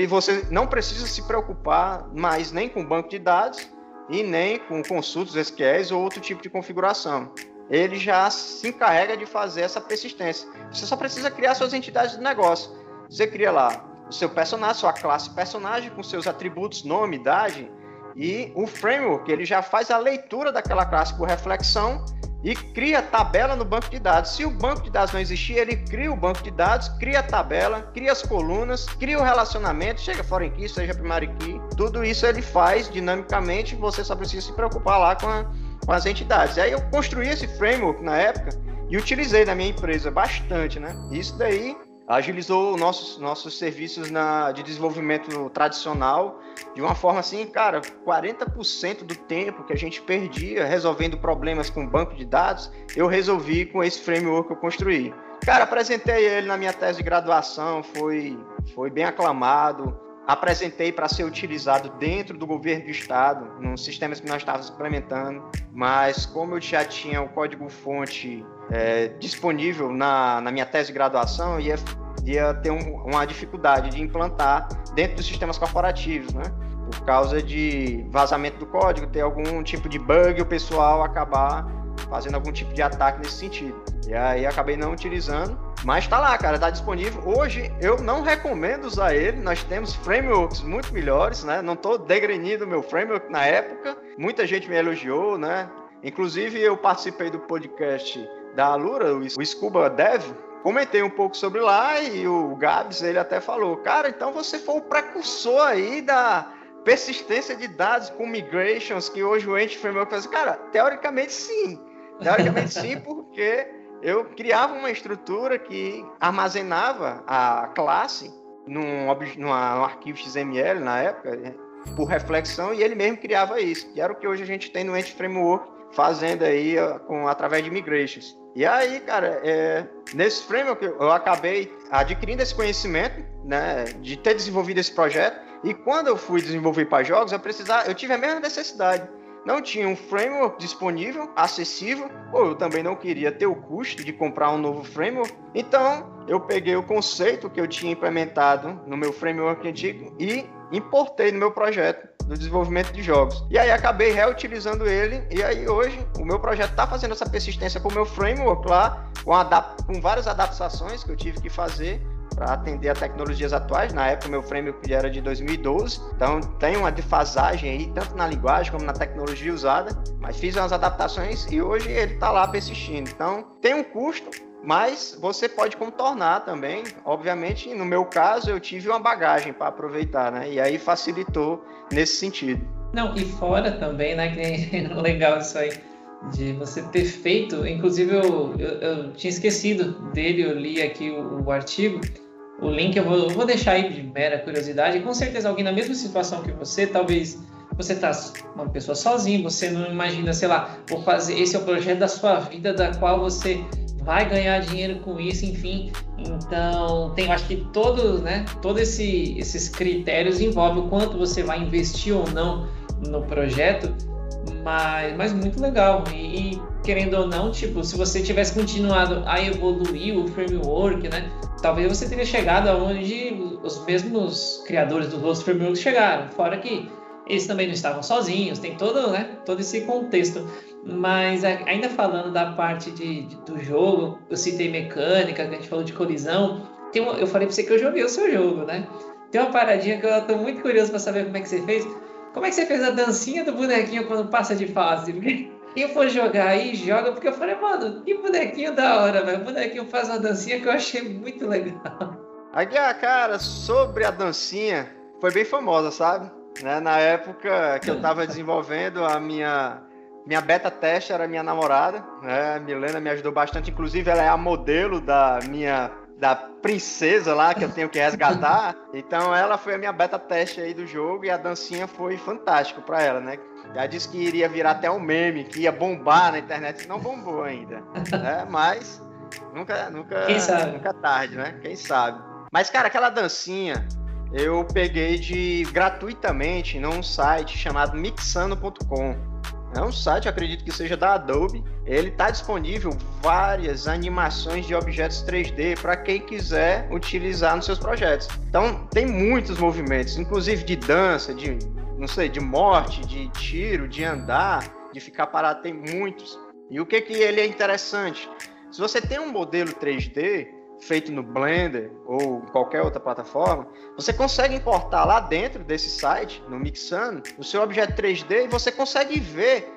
B: Você não precisa se preocupar mais nem com banco de dados e nem com consultas SQLs ou outro tipo de configuração. Ele já se encarrega de fazer essa persistência. Você só precisa criar suas entidades de negócio. Você cria lá o seu personagem, sua classe personagem, com seus atributos, nome, idade, e o framework ele já faz a leitura daquela classe por reflexão e cria tabela no banco de dados. Se o banco de dados não existir, ele cria o banco de dados, cria a tabela, cria as colunas, cria o relacionamento, chega foreign key, seja primary key, tudo isso ele faz dinamicamente, você só precisa se preocupar lá com as entidades. Aí eu construí esse framework na época e utilizei na minha empresa bastante, né? Isso daí agilizou nossos serviços de desenvolvimento tradicional de uma forma assim, cara, 40% do tempo que a gente perdia resolvendo problemas com banco de dados, eu resolvi com esse framework que eu construí. Cara, apresentei ele na minha tese de graduação, foi bem aclamado, apresentei para ser utilizado dentro do governo do estado, nos sistemas que nós estávamos implementando, mas como eu já tinha o código-fonte disponível na minha tese de graduação, ia ter uma dificuldade de implantar dentro dos sistemas corporativos, né? Por causa de vazamento do código, ter algum tipo de bug, o pessoal acabar fazendo algum tipo de ataque nesse sentido. E aí acabei não utilizando, mas tá lá, cara, tá disponível. Hoje eu não recomendo usar ele, nós temos frameworks muito melhores, né? Não tô degrenindo o meu framework na época, muita gente me elogiou, né? Inclusive eu participei do podcast da Alura, o Scuba Dev, comentei um pouco sobre lá e o Gabs, ele até falou, cara, então você foi o precursor aí da persistência de dados com migrations, que hoje o Entity Framework faz. Cara, teoricamente sim, porque eu criava uma estrutura que armazenava a classe num arquivo XML na época, por reflexão, e ele mesmo criava isso, que era o que hoje a gente tem no Entity Framework, fazendo aí através de migrations. E aí, cara, nesse framework eu acabei adquirindo esse conhecimento, né, de ter desenvolvido esse projeto, e quando eu fui desenvolver para jogos, eu tive a mesma necessidade. Não tinha um framework disponível, acessível, ou eu também não queria ter o custo de comprar um novo framework. Então, eu peguei o conceito que eu tinha implementado no meu framework antigo e importei no meu projeto do desenvolvimento de jogos. E aí acabei reutilizando ele, e aí hoje o meu projeto está fazendo essa persistência com o meu framework lá, com várias adaptações que eu tive que fazer para atender a tecnologias atuais. Na época, meu framework era de 2012, então tem uma defasagem aí, tanto na linguagem como na tecnologia usada, mas fiz umas adaptações e hoje ele está lá persistindo. Então, tem um custo, mas você pode contornar também. Obviamente, no meu caso, eu tive uma bagagem para aproveitar, né? E aí facilitou nesse sentido.
A: Não, e fora também, né, que é legal isso aí, de você ter feito, inclusive eu tinha esquecido dele, eu li aqui o artigo, o link eu vou deixar aí de mera curiosidade, com certeza alguém na mesma situação que você, talvez você tá uma pessoa sozinha, você não imagina, sei lá, vou fazer, esse é o projeto da sua vida, da qual você vai ganhar dinheiro com isso, enfim. Então, acho que todos esses critérios envolvem o quanto você vai investir ou não no projeto, mas muito legal. E querendo ou não, tipo, se você tivesse continuado a evoluir o framework, né? Talvez você teria chegado aonde os mesmos criadores do Rust Framework chegaram. Fora que eles também não estavam sozinhos, tem todo, né, todo esse contexto. Mas ainda falando da parte do jogo, eu citei mecânica, que a gente falou de colisão. Eu falei pra você que eu joguei o seu jogo, né? Tem uma paradinha que eu tô muito curioso pra saber como é que você fez. Como é que você fez a dancinha do bonequinho quando passa de fase? Porque quem for jogar aí, joga. Porque eu falei, mano, que bonequinho da hora, velho. O bonequinho faz uma dancinha que eu achei muito legal.
B: Aguiar, cara, sobre a dancinha, foi bem famosa, sabe? Né? Na época que eu tava desenvolvendo a minha beta teste, era minha namorada, né? A Milena me ajudou bastante. Inclusive, ela é a modelo da princesa lá que eu tenho que resgatar. Então ela foi a minha beta teste aí do jogo e a dancinha foi fantástico pra ela, né? Já disse que iria virar até um meme, que ia bombar na internet. Não bombou ainda, né? Mas nunca é tarde, né? Quem sabe? Mas, cara, aquela dancinha eu peguei gratuitamente num site chamado mixano.com. É um site, acredito que seja da Adobe. Ele está disponível várias animações de objetos 3D para quem quiser utilizar nos seus projetos. Então, tem muitos movimentos, inclusive de dança, de morte, de tiro, de andar, de ficar parado, tem muitos. E o que ele é interessante? Se você tem um modelo 3D feito no Blender ou qualquer outra plataforma, você consegue importar lá dentro desse site, no Mixano, o seu objeto 3D e você consegue ver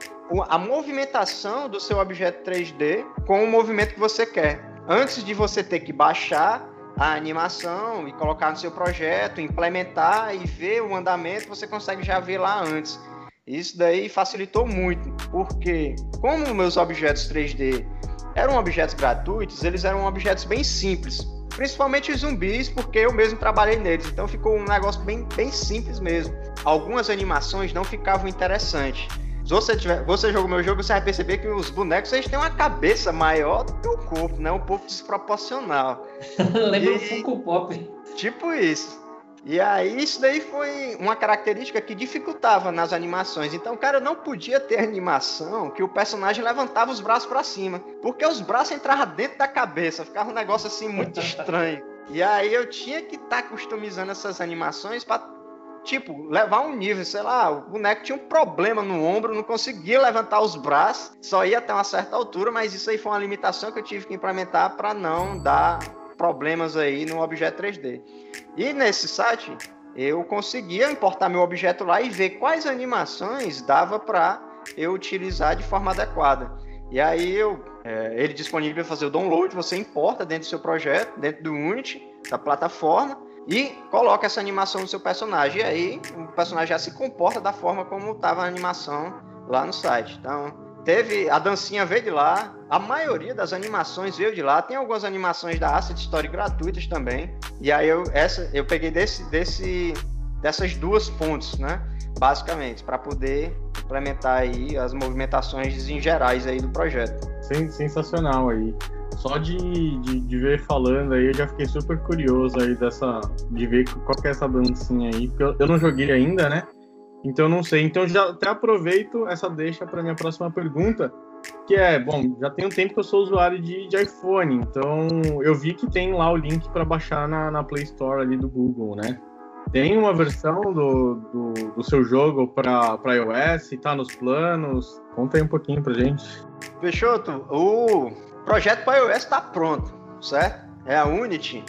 B: a movimentação do seu objeto 3D com o movimento que você quer. Antes de você ter que baixar a animação e colocar no seu projeto, implementar e ver o andamento, você consegue já ver lá antes. Isso daí facilitou muito, porque como meus objetos 3D eram objetos gratuitos, eles eram objetos bem simples, principalmente os zumbis, porque eu mesmo trabalhei neles, então ficou um negócio bem simples mesmo. Algumas animações não ficavam interessantes. Se você jogou meu jogo, você vai perceber que os bonecos eles têm uma cabeça maior do que o corpo, né? Um pouco desproporcional.
A: Lembra um Funko Pop.
B: Tipo isso. E aí isso daí foi uma característica que dificultava nas animações. Então, cara, não podia ter animação que o personagem levantava os braços para cima, porque os braços entravam dentro da cabeça, ficava um negócio assim muito estranho. E aí eu tinha que estar customizando essas animações para, tipo, levar um nível, sei lá, o boneco tinha um problema no ombro, não conseguia levantar os braços, só ia até uma certa altura, mas isso aí foi uma limitação que eu tive que implementar para não dar problemas aí no objeto 3D. E nesse site eu conseguia importar meu objeto lá e ver quais animações dava para eu utilizar de forma adequada. E aí ele disponível para fazer o download, você importa dentro do seu projeto, dentro do Unity, da plataforma, e coloca essa animação no seu personagem. E aí o personagem já se comporta da forma como estava a animação lá no site. Então, a dancinha veio de lá, a maioria das animações veio de lá, tem algumas animações da Asset Story gratuitas também, e aí eu peguei dessas duas fontes, né, basicamente, para poder implementar aí as movimentações em gerais aí do projeto.
C: Sensacional aí. Só de ver falando aí, eu já fiquei super curioso aí de ver qual que é essa dancinha aí, porque eu não joguei ainda, né? Então eu não sei. Então já até aproveito essa deixa para minha próxima pergunta, que é, bom, já tem um tempo que eu sou usuário de iPhone, então eu vi que tem lá o link para baixar na Play Store ali do Google, né? Tem uma versão do seu jogo para iOS? Tá nos planos? Conta aí um pouquinho pra gente.
B: Peixoto, o projeto para iOS está pronto, certo? A Unity,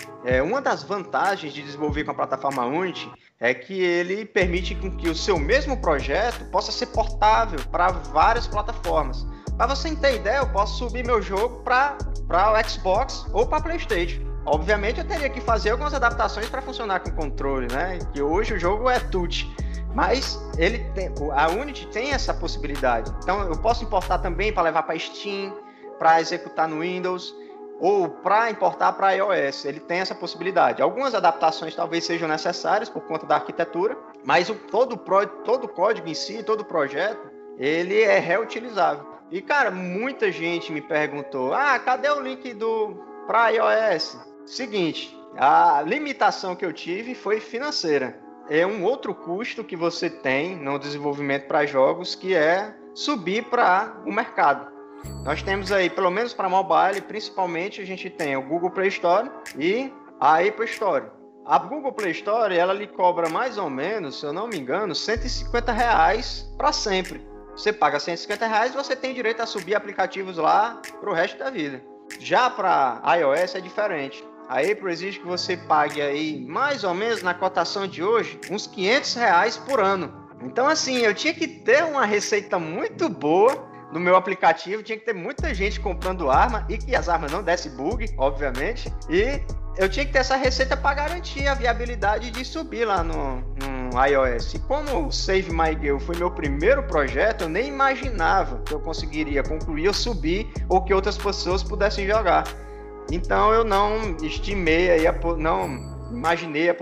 B: uma das vantagens de desenvolver com a plataforma Unity é que ele permite que o seu mesmo projeto possa ser portável para várias plataformas. Para você ter ideia, eu posso subir meu jogo para o Xbox ou para PlayStation. Obviamente eu teria que fazer algumas adaptações para funcionar com controle, né? Que hoje o jogo é touch. Mas a Unity tem essa possibilidade. Então eu posso importar também para levar para Steam, para executar no Windows, ou para importar para iOS. Ele tem essa possibilidade. Algumas adaptações talvez sejam necessárias por conta da arquitetura, mas todo o código em si, todo o projeto, ele é reutilizável. E, cara, muita gente me perguntou, cadê o link para iOS? Seguinte, a limitação que eu tive foi financeira. É um outro custo que você tem no desenvolvimento para jogos, que é subir para o mercado. Nós temos aí, pelo menos para mobile, principalmente a gente tem o Google Play Store e a Apple Store. A Google Play Store, ela lhe cobra mais ou menos, se eu não me engano, R$150 para sempre. Você paga R$150 e você tem direito a subir aplicativos lá para o resto da vida. Já para iOS é diferente. A Apple exige que você pague aí, mais ou menos, na cotação de hoje, uns R$500 por ano. Então, assim, eu tinha que ter uma receita muito boa no meu aplicativo, tinha que ter muita gente comprando arma e que as armas não dessem bug, obviamente, e eu tinha que ter essa receita para garantir a viabilidade de subir lá no iOS. E como o Save My Girl foi meu primeiro projeto, eu nem imaginava que eu conseguiria concluir ou subir, ou que outras pessoas pudessem jogar. Então eu não estimei, não imaginei a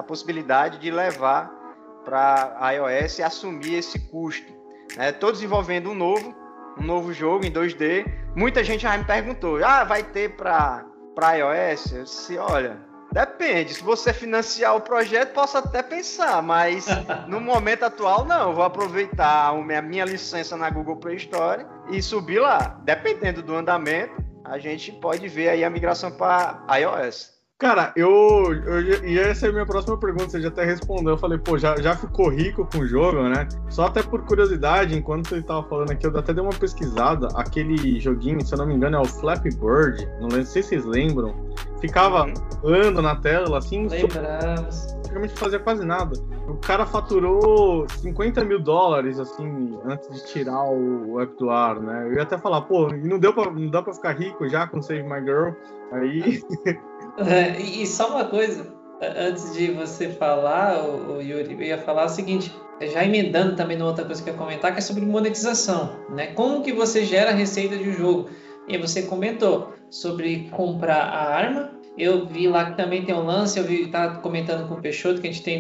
B: possibilidade de levar para iOS e assumir esse custo. Estou desenvolvendo um novo jogo em 2D. Muita gente já me perguntou, vai ter para iOS? Eu disse, olha, depende. Se você financiar o projeto, posso até pensar, mas no momento atual não. Eu vou aproveitar a minha licença na Google Play Store e subir lá. Dependendo do andamento, a gente pode ver aí a migração para iOS.
C: Cara, e essa é a minha próxima pergunta, você já até respondeu. Eu falei, pô, já ficou rico com o jogo, né? Só até por curiosidade, enquanto você estava falando aqui, eu até dei uma pesquisada. Aquele joguinho, se eu não me engano, é o Flappy Bird. Não sei se vocês lembram. Ficava andando na tela, assim.
A: Lembramos.
C: Praticamente fazia quase nada. O cara faturou $50 mil, assim, antes de tirar o app do ar, né? Eu ia até falar, pô, não dá pra ficar rico já com Save My Girl. Aí...
A: E só uma coisa, antes de você falar, o Yuri, eu ia falar o seguinte, já emendando também numa outra coisa que eu ia comentar, que é sobre monetização, né? Como que você gera a receita de um jogo? E você comentou sobre comprar a arma. Eu vi lá que também tem um lance, estava comentando com o Peixoto, que a gente tem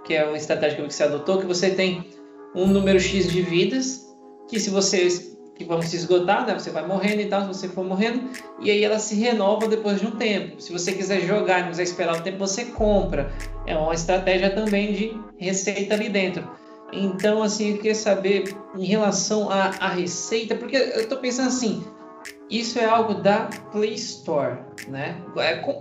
A: que é uma estratégia que você adotou, que você tem um número X de vidas, que se você... que vão se esgotar, né? Você vai morrendo e tal, se você for morrendo, e aí ela se renova depois de um tempo. Se você quiser jogar e não quiser esperar um tempo, você compra. É uma estratégia também de receita ali dentro. Então, assim, eu queria saber em relação à receita, porque eu estou pensando assim, isso é algo da Play Store, né?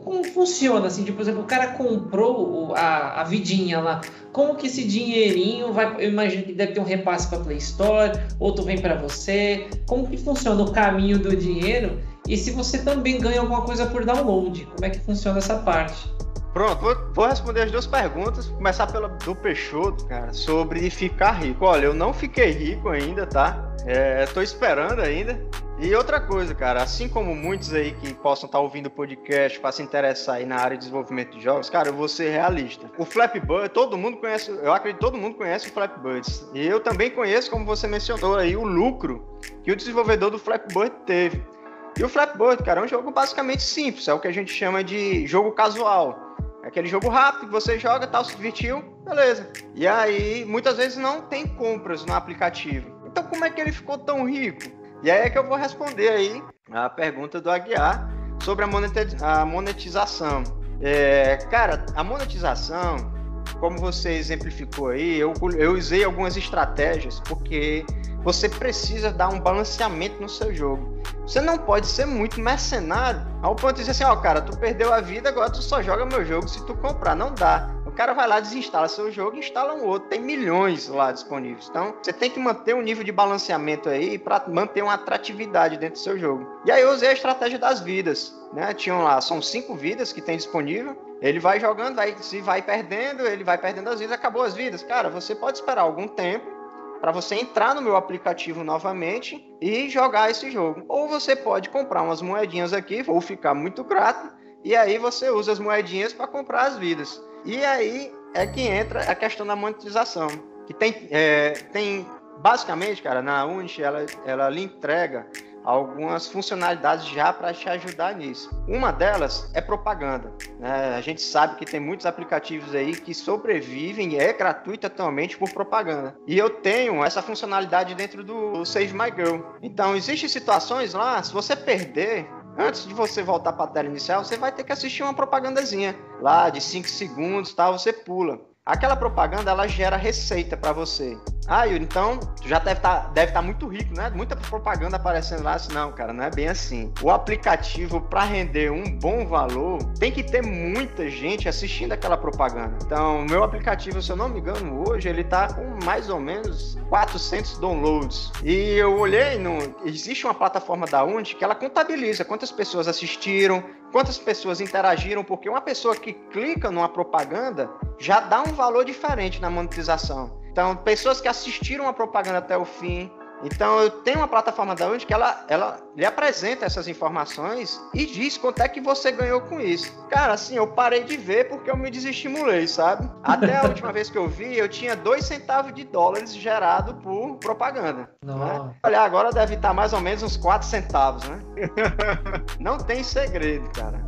A: Como funciona, assim, por exemplo, o cara comprou a vidinha lá, como que esse dinheirinho vai, eu imagino que deve ter um repasse para a Play Store, outro vem para você, como que funciona o caminho do dinheiro e se você também ganha alguma coisa por download, como é que funciona essa parte?
B: Pronto, vou responder as duas perguntas, começar pela do Peixoto, cara, sobre ficar rico. Olha, eu não fiquei rico ainda, tá? Tô esperando ainda. E outra coisa, cara, assim como muitos aí que possam estar ouvindo o podcast para se interessar aí na área de desenvolvimento de jogos, cara, eu vou ser realista. O Flappy Bird, todo mundo conhece, eu acredito que todo mundo conhece o Flappy Bird. E eu também conheço, como você mencionou aí, o lucro que o desenvolvedor do Flappy Bird teve. E o Flappy Bird, cara, é um jogo basicamente simples, é o que a gente chama de jogo casual. É aquele jogo rápido que você joga, tal, se divertiu, beleza. E aí, muitas vezes não tem compras no aplicativo. Então, como é que ele ficou tão rico? E aí é que eu vou responder aí a pergunta do Aguiar sobre a monetização. Cara, a monetização, como você exemplificou aí, eu usei algumas estratégias porque você precisa dar um balanceamento no seu jogo. Você não pode ser muito mercenário ao ponto de dizer assim, cara, tu perdeu a vida, agora tu só joga meu jogo se tu comprar. Não dá. O cara vai lá, desinstala seu jogo e instala um outro. Tem milhões lá disponíveis. Então, você tem que manter um nível de balanceamento aí para manter uma atratividade dentro do seu jogo. E aí eu usei a estratégia das vidas, né? Tinham lá, são 5 vidas que tem disponível. Ele vai jogando, se vai perdendo, ele vai perdendo as vidas, acabou as vidas. Cara, você pode esperar algum tempo para você entrar no meu aplicativo novamente e jogar esse jogo. Ou você pode comprar umas moedinhas aqui, vou ficar muito grato, e aí você usa as moedinhas para comprar as vidas. E aí é que entra a questão da monetização, que tem basicamente, cara, na Unity ela lhe entrega algumas funcionalidades já para te ajudar nisso. Uma delas é propaganda, né? A gente sabe que tem muitos aplicativos aí que sobrevivem e é gratuito atualmente por propaganda. E eu tenho essa funcionalidade dentro do Save My Girl. Então, existem situações lá, se você perder, antes de você voltar para a tela inicial, você vai ter que assistir uma propagandazinha lá de 5 segundos, tá? Você pula. aquela propaganda, ela gera receita para você. Yuri, então, tu já deve tá muito rico, né? Muita propaganda aparecendo lá. Assim, não, cara, não é bem assim. O aplicativo, para render um bom valor, tem que ter muita gente assistindo aquela propaganda. Então, o meu aplicativo, se eu não me engano, hoje, ele tá com mais ou menos 400 downloads. E eu olhei, existe uma plataforma da Unity que ela contabiliza quantas pessoas assistiram, quantas pessoas interagiram, porque uma pessoa que clica numa propaganda já dá um valor diferente na monetização. Então, pessoas que assistiram a propaganda até o fim. Então, eu tenho uma plataforma da Unity que ela lhe apresenta essas informações e diz quanto é que você ganhou com isso. Cara, assim, eu parei de ver porque eu me desestimulei, sabe? Até a última vez que eu vi, eu tinha 2 centavos de dólares gerado por propaganda. Né? Olha, agora deve estar mais ou menos uns 4 centavos, né? Não tem segredo, cara.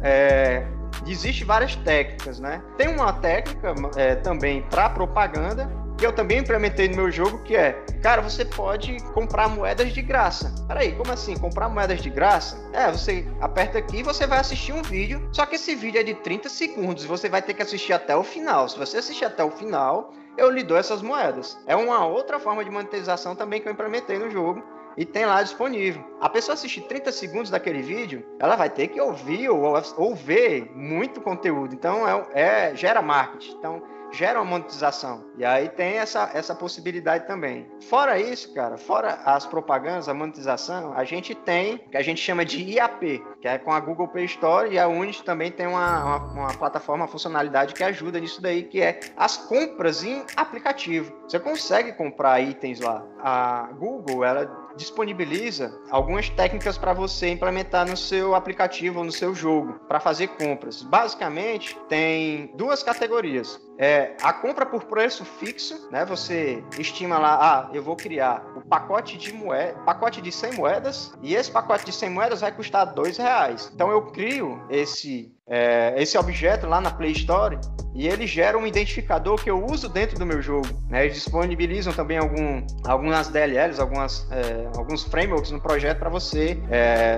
B: Existem várias técnicas, né? Tem uma técnica também para propaganda, que eu também implementei no meu jogo, que é, cara, você pode comprar moedas de graça. Peraí, como assim? Comprar moedas de graça? Você aperta aqui e você vai assistir um vídeo, só que esse vídeo é de 30 segundos e você vai ter que assistir até o final. Se você assistir até o final, eu lhe dou essas moedas. É uma outra forma de monetização também que eu implementei no jogo e tem lá disponível. A pessoa assistir 30 segundos daquele vídeo, ela vai ter que ouvir ou ver muito conteúdo. Então, gera marketing. Então, gera uma monetização. E aí tem essa possibilidade também. Fora isso, cara, fora as propagandas, a monetização, a gente tem o que a gente chama de IAP, que é com a Google Play Store, e a Unity também tem uma plataforma, uma funcionalidade que ajuda nisso daí, que é as compras em aplicativo. Você consegue comprar itens lá. A Google, ela disponibiliza algumas técnicas para você implementar no seu aplicativo ou no seu jogo, para fazer compras. Basicamente, tem 2 categorias. A compra por preço fixo, né? Você estima lá, eu vou criar o pacote de 100 moedas, e esse pacote de 100 moedas vai custar R$2. Então eu crio esse objeto lá na Play Store e ele gera um identificador que eu uso dentro do meu jogo, né? Eles disponibilizam também algumas DLLs, alguns frameworks no projeto para você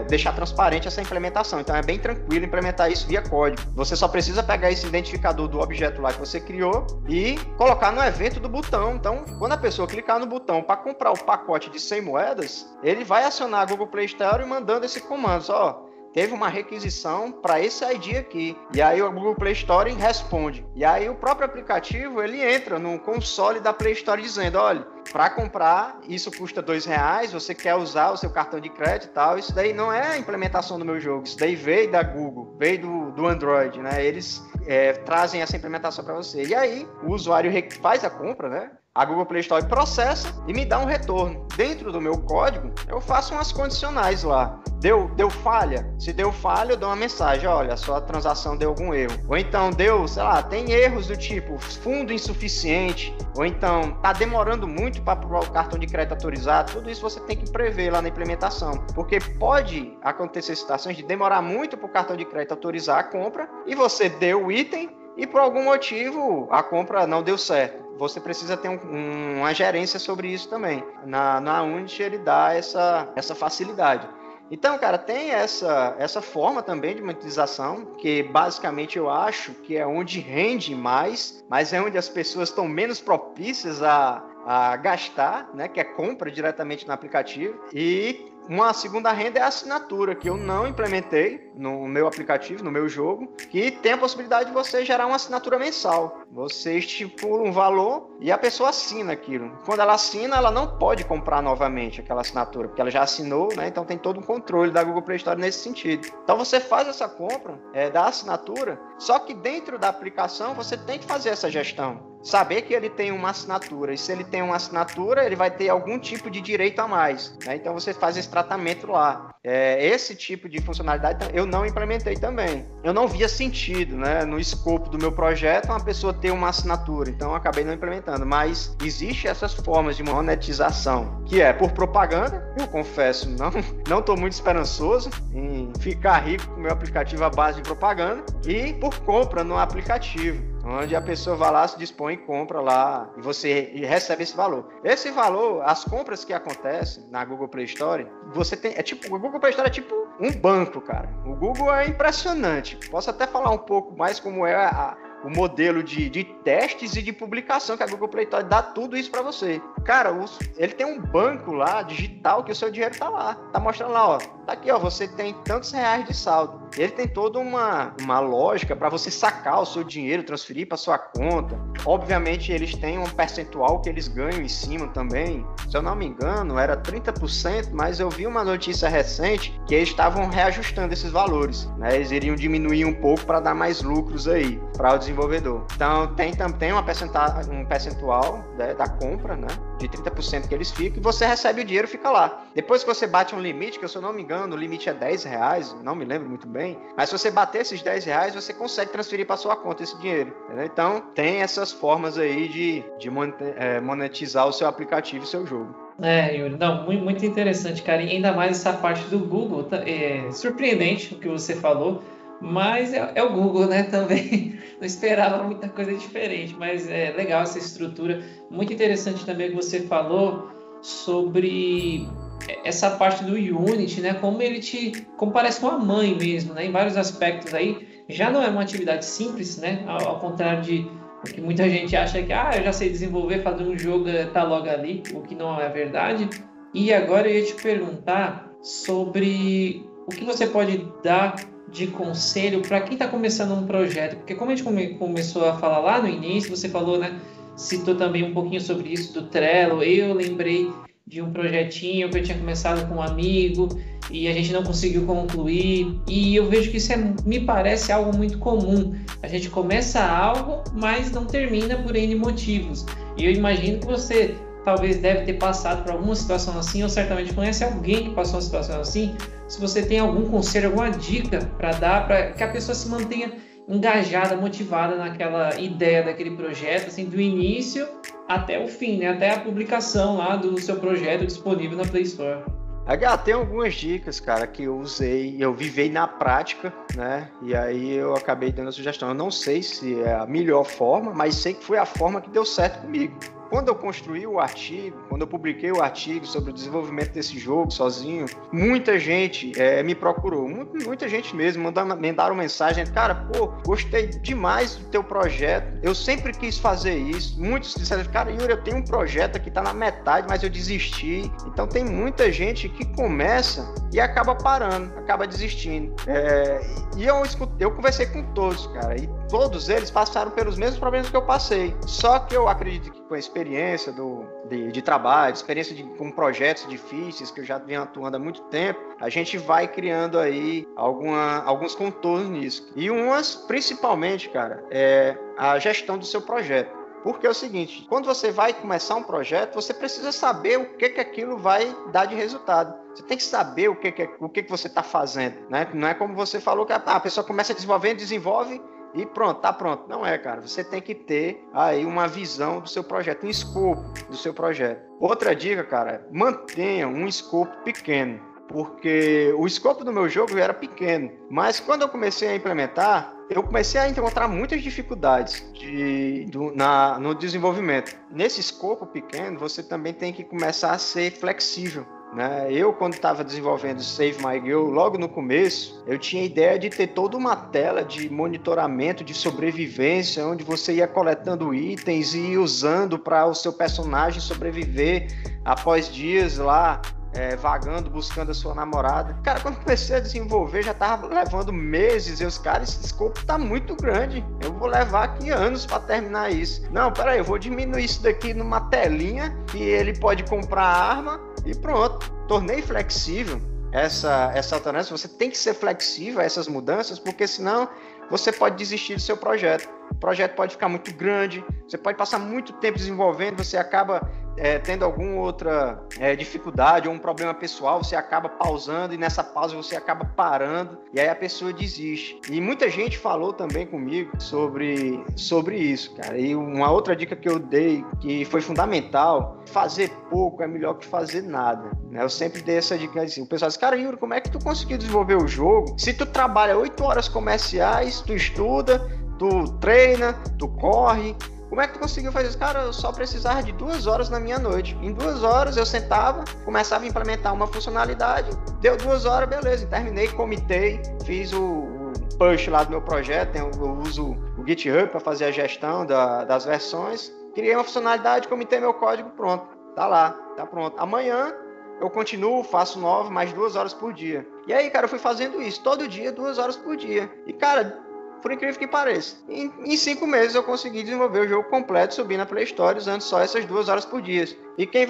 B: deixar transparente essa implementação. Então é bem tranquilo implementar isso via código. Você só precisa pegar esse identificador do objeto lá que você criou e colocar no evento do botão. Então, quando a pessoa clicar no botão para comprar o pacote de 100 moedas, ele vai acionar a Google Play Store mandando esse comando, teve uma requisição para esse ID aqui. E aí o Google Play Store responde. E aí o próprio aplicativo, ele entra no console da Play Store dizendo, olha, para comprar, isso custa R$2, você quer usar o seu cartão de crédito e tal. Isso daí não é a implementação do meu jogo, isso daí veio da Google, veio do Android, né? Eles trazem essa implementação para você. E aí o usuário faz a compra, né? A Google Play Store processa e me dá um retorno. Dentro do meu código, eu faço umas condicionais lá. Deu falha? Se deu falha, eu dou uma mensagem. Olha, a sua transação deu algum erro. Ou então tem erros do tipo fundo insuficiente. Ou então tá demorando muito para o cartão de crédito autorizar. Tudo isso você tem que prever lá na implementação. Porque pode acontecer situações de demorar muito para o cartão de crédito autorizar a compra e você deu o item e por algum motivo a compra não deu certo. Você precisa ter uma gerência sobre isso também. Na Unity ele dá essa facilidade. Então, cara, tem essa forma também de monetização, que basicamente eu acho que é onde rende mais, mas é onde as pessoas estão menos propícias a gastar, né? Que é compra diretamente no aplicativo. E uma segunda renda é a assinatura, que eu não implementei no meu aplicativo, no meu jogo, que tem a possibilidade de você gerar uma assinatura mensal. Você estipula um valor e a pessoa assina aquilo. Quando ela assina, ela não pode comprar novamente aquela assinatura, porque ela já assinou, né? Então tem todo um controle da Google Play Store nesse sentido. Então você faz essa compra da assinatura, só que dentro da aplicação você tem que fazer essa gestão. Saber que ele tem uma assinatura, e se ele tem uma assinatura, ele vai ter algum tipo de direito a mais, né? Então você faz esse tratamento lá. Esse tipo de funcionalidade eu não implementei também. Eu não via sentido, né, no escopo do meu projeto uma pessoa ter uma assinatura, então eu acabei não implementando. Mas existem essas formas de monetização, que é por propaganda. Eu confesso, não estou muito esperançoso em ficar rico com o meu aplicativo à base de propaganda, e por compra no aplicativo, onde a pessoa vai lá, se dispõe e compra lá, e você recebe esse valor. Esse valor, as compras que acontecem na Google Play Store, você tem, o Google Play Store é tipo um banco, cara. O Google é impressionante. Posso até falar um pouco mais como é o modelo de testes e de publicação, que a Google Play Store dá tudo isso para você. Cara, ele tem um banco lá, digital, que o seu dinheiro tá lá. Tá mostrando lá, ó. Tá aqui, ó, você tem tantos reais de saldo. Ele tem toda uma lógica para você sacar o seu dinheiro, transferir para sua conta. Obviamente, eles têm um percentual que eles ganham em cima também. Se eu não me engano, era 30%, mas eu vi uma notícia recente que eles estavam reajustando esses valores, né? Eles iriam diminuir um pouco para dar mais lucros aí para o desenvolvedor. Então, tem um percentual, né, da compra, né, de 30% que eles ficam, e você recebe o dinheiro e fica lá. Depois que você bate um limite, que se eu não me engano, o limite é R$10, não me lembro muito bem, mas se você bater esses R$10, você consegue transferir para sua conta esse dinheiro, entendeu? Então, tem essas formas aí de monetizar o seu aplicativo e o seu jogo.
A: Yuri, não, muito interessante, cara, e ainda mais essa parte do Google, é surpreendente o que você falou, mas é o Google, né, também, não esperava muita coisa diferente, mas é legal essa estrutura, muito interessante também o que você falou sobre essa parte do Unity, né, como parece uma mãe mesmo, né, em vários aspectos aí, já não é uma atividade simples, né, ao contrário de porque muita gente acha que eu já sei desenvolver, fazer um jogo, tá logo ali, o que não é verdade. E agora eu ia te perguntar sobre o que você pode dar de conselho para quem está começando um projeto. Porque como a gente começou a falar lá no início, você falou, né, citou também um pouquinho sobre isso do Trello. Eu lembrei de um projetinho que eu tinha começado com um amigo e a gente não conseguiu concluir, e eu vejo que isso me parece algo muito comum. A gente começa algo, mas não termina por N motivos, e eu imagino que você talvez deve ter passado por alguma situação assim, ou certamente conhece alguém que passou uma situação assim. Se você tem algum conselho, alguma dica para dar para que a pessoa se mantenha engajada, motivada naquela ideia daquele projeto, assim, do início até o fim, né? Até a publicação lá do seu projeto disponível na Play Store.
B: Tem algumas dicas, cara, que eu usei, eu vivei na prática, né? E aí eu acabei dando a sugestão. Eu não sei se é a melhor forma, mas sei que foi a forma que deu certo comigo. Quando eu construí o artigo, quando eu publiquei o artigo sobre o desenvolvimento desse jogo sozinho, muita gente me procurou, muita gente mesmo, mandaram mensagem, cara, gostei demais do teu projeto, eu sempre quis fazer isso. Muitos disseram, cara, Yuri, eu tenho um projeto aqui, tá na metade, mas eu desisti. Então tem muita gente que começa e acaba parando, acaba desistindo. E eu conversei com todos, cara, e todos eles passaram pelos mesmos problemas que eu passei. Só que eu acredito que com a experiência de trabalho, experiência com projetos difíceis, que eu já venho atuando há muito tempo, a gente vai criando aí alguns contornos nisso. E umas, principalmente, cara, é a gestão do seu projeto. Porque é o seguinte, quando você vai começar um projeto, você precisa saber o que aquilo vai dar de resultado. Você tem que saber o que você está fazendo, né? Não é como você falou, que a pessoa começa desenvolvendo, desenvolve e pronto, tá pronto. Não é, cara. Você tem que ter aí uma visão do seu projeto, um escopo do seu projeto. Outra dica, cara, mantenha um escopo pequeno. Porque o escopo do meu jogo era pequeno. Mas quando eu comecei a implementar, eu comecei a encontrar muitas dificuldades no desenvolvimento. Nesse escopo pequeno, você também tem que começar a ser flexível, né? Eu, quando estava desenvolvendo Save My Girl, logo no começo, eu tinha a ideia de ter toda uma tela de monitoramento, de sobrevivência, onde você ia coletando itens e ia usando para o seu personagem sobreviver após dias lá, vagando, buscando a sua namorada. Cara, quando comecei a desenvolver, já tava levando meses, e os caras, esse escopo tá muito grande, eu vou levar aqui anos para terminar isso. Não, peraí, eu vou diminuir isso daqui numa telinha, que ele pode comprar arma, e pronto, tornei flexível essa alternância. Você tem que ser flexível a essas mudanças, porque senão você pode desistir do seu projeto. O projeto pode ficar muito grande, você pode passar muito tempo desenvolvendo, você acaba tendo alguma outra dificuldade ou um problema pessoal, você acaba pausando, e nessa pausa você acaba parando, e aí a pessoa desiste. E muita gente falou também comigo sobre isso, cara. E uma outra dica que eu dei, que foi fundamental: fazer pouco é melhor que fazer nada, né? Eu sempre dei essa dica assim. O pessoal diz, cara, Yuri, como é que tu conseguiu desenvolver o jogo se tu trabalha 8 horas comerciais, tu estuda, tu treina, tu corre? Como é que tu conseguiu fazer isso? Cara, eu só precisava de 2 horas na minha noite. Em 2 horas eu sentava, começava a implementar uma funcionalidade, deu 2 horas, beleza, terminei, comitei, fiz push lá do meu projeto, eu uso o GitHub para fazer a gestão das versões. Criei uma funcionalidade, comitei meu código, pronto. Tá lá, tá pronto. Amanhã eu continuo, faço novo, mais 2 horas por dia. E aí, cara, eu fui fazendo isso todo dia, 2 horas por dia. E, cara, por incrível que pareça, em 5 meses eu consegui desenvolver o jogo completo, subir na Play Store usando só essas 2 horas por dia. E quem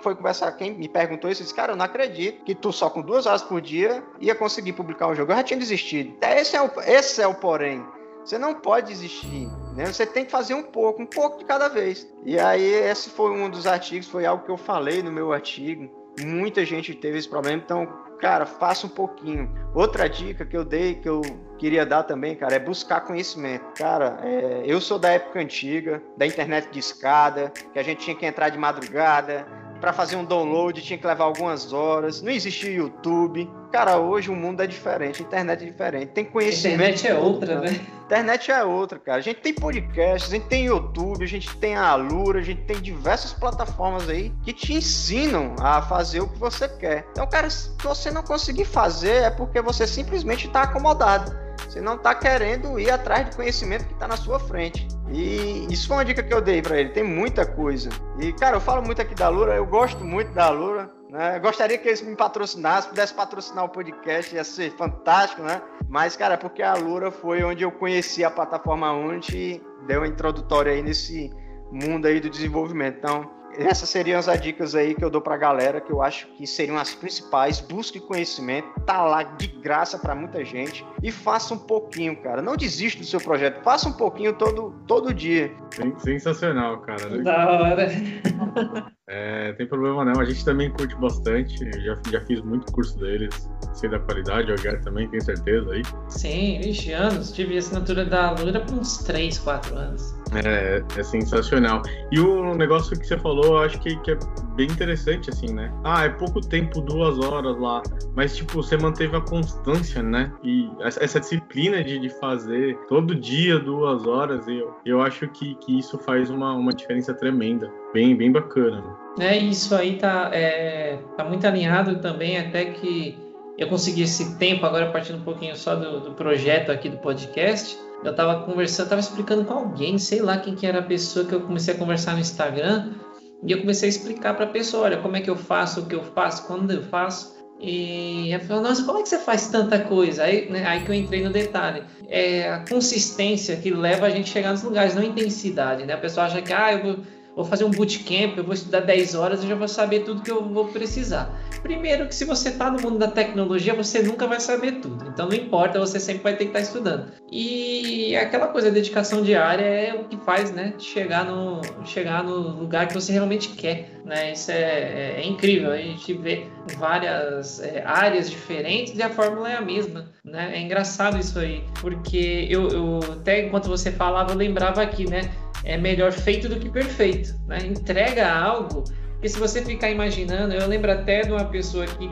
B: foi conversar, quem me perguntou isso, disse, cara, eu não acredito que tu só com 2 horas por dia ia conseguir publicar um jogo. Eu já tinha desistido. Esse é o porém. Você não pode desistir, né? Você tem que fazer um pouco de cada vez. E aí, esse foi um dos artigos, foi algo que eu falei no meu artigo. Muita gente teve esse problema, então, cara, faça um pouquinho. Outra dica que eu dei, que eu queria dar também, cara, é buscar conhecimento. Cara, eu sou da época antiga, da internet de escada, que a gente tinha que entrar de madrugada. Para fazer um download tinha que levar algumas horas. Não existia YouTube. Cara, hoje o mundo é diferente, a internet é diferente. Tem conhecimento.
A: A internet é outra, né?
B: Internet é outra, cara. A gente tem podcasts, a gente tem YouTube, a gente tem a Alura, a gente tem diversas plataformas aí que te ensinam a fazer o que você quer. Então, cara, se você não conseguir fazer, é porque você simplesmente está acomodado. Você não está querendo ir atrás de conhecimento que está na sua frente. E isso foi uma dica que eu dei para ele. Tem muita coisa. E, cara, eu falo muito aqui da Alura. Eu gosto muito da Alura, né? Eu gostaria que eles me patrocinassem, pudesse patrocinar o podcast. Ia ser fantástico, né? Mas, cara, porque a Alura foi onde eu conheci a plataforma Unity e deu uma introdutória aí nesse mundo aí do desenvolvimento. Então, essas seriam as dicas aí que eu dou pra galera, que eu acho que seriam as principais. Busque conhecimento, tá lá de graça pra muita gente e faça um pouquinho, cara. Não desista do seu projeto, faça um pouquinho todo dia.
C: Sensacional, cara.
A: Da hora.
C: Tem problema não, a gente também curte bastante, já fiz muito curso deles, sei da qualidade, o Aguiar também, tenho certeza aí.
A: Sim, 20 anos, tive assinatura da Alura por uns 3, 4 anos.
C: É sensacional. E o negócio que você falou, eu acho que é bem interessante, assim, né? É pouco tempo, 2 horas lá, mas, tipo, você manteve a constância, né? E essa disciplina de fazer todo dia 2 horas, eu acho que isso faz uma diferença tremenda, bem bacana, né?
A: Isso aí tá muito alinhado também, até que eu consegui esse tempo, agora partindo um pouquinho só do projeto aqui do podcast. Eu tava conversando, tava explicando com alguém, sei lá quem que era a pessoa, que eu comecei a conversar no Instagram, e eu comecei a explicar pra pessoa, olha, como é que eu faço, o que eu faço, quando eu faço. E ela falou, nossa, como é que você faz tanta coisa? Aí que eu entrei no detalhe. É a consistência que leva a gente a chegar nos lugares, não a intensidade, né? A pessoa acha que, eu vou fazer um bootcamp, eu vou estudar 10 horas e já vou saber tudo que eu vou precisar. Primeiro que se você está no mundo da tecnologia, você nunca vai saber tudo. Então não importa, você sempre vai ter que estar estudando. E aquela coisa, a dedicação diária é o que faz, né, chegar no lugar que você realmente quer, né? Isso é incrível. A gente vê várias áreas diferentes e a fórmula é a mesma, né? É engraçado isso aí, porque eu até enquanto você falava, eu lembrava aqui, né? É melhor feito do que perfeito, né? Entrega algo, porque se você ficar imaginando, eu lembro até de uma pessoa que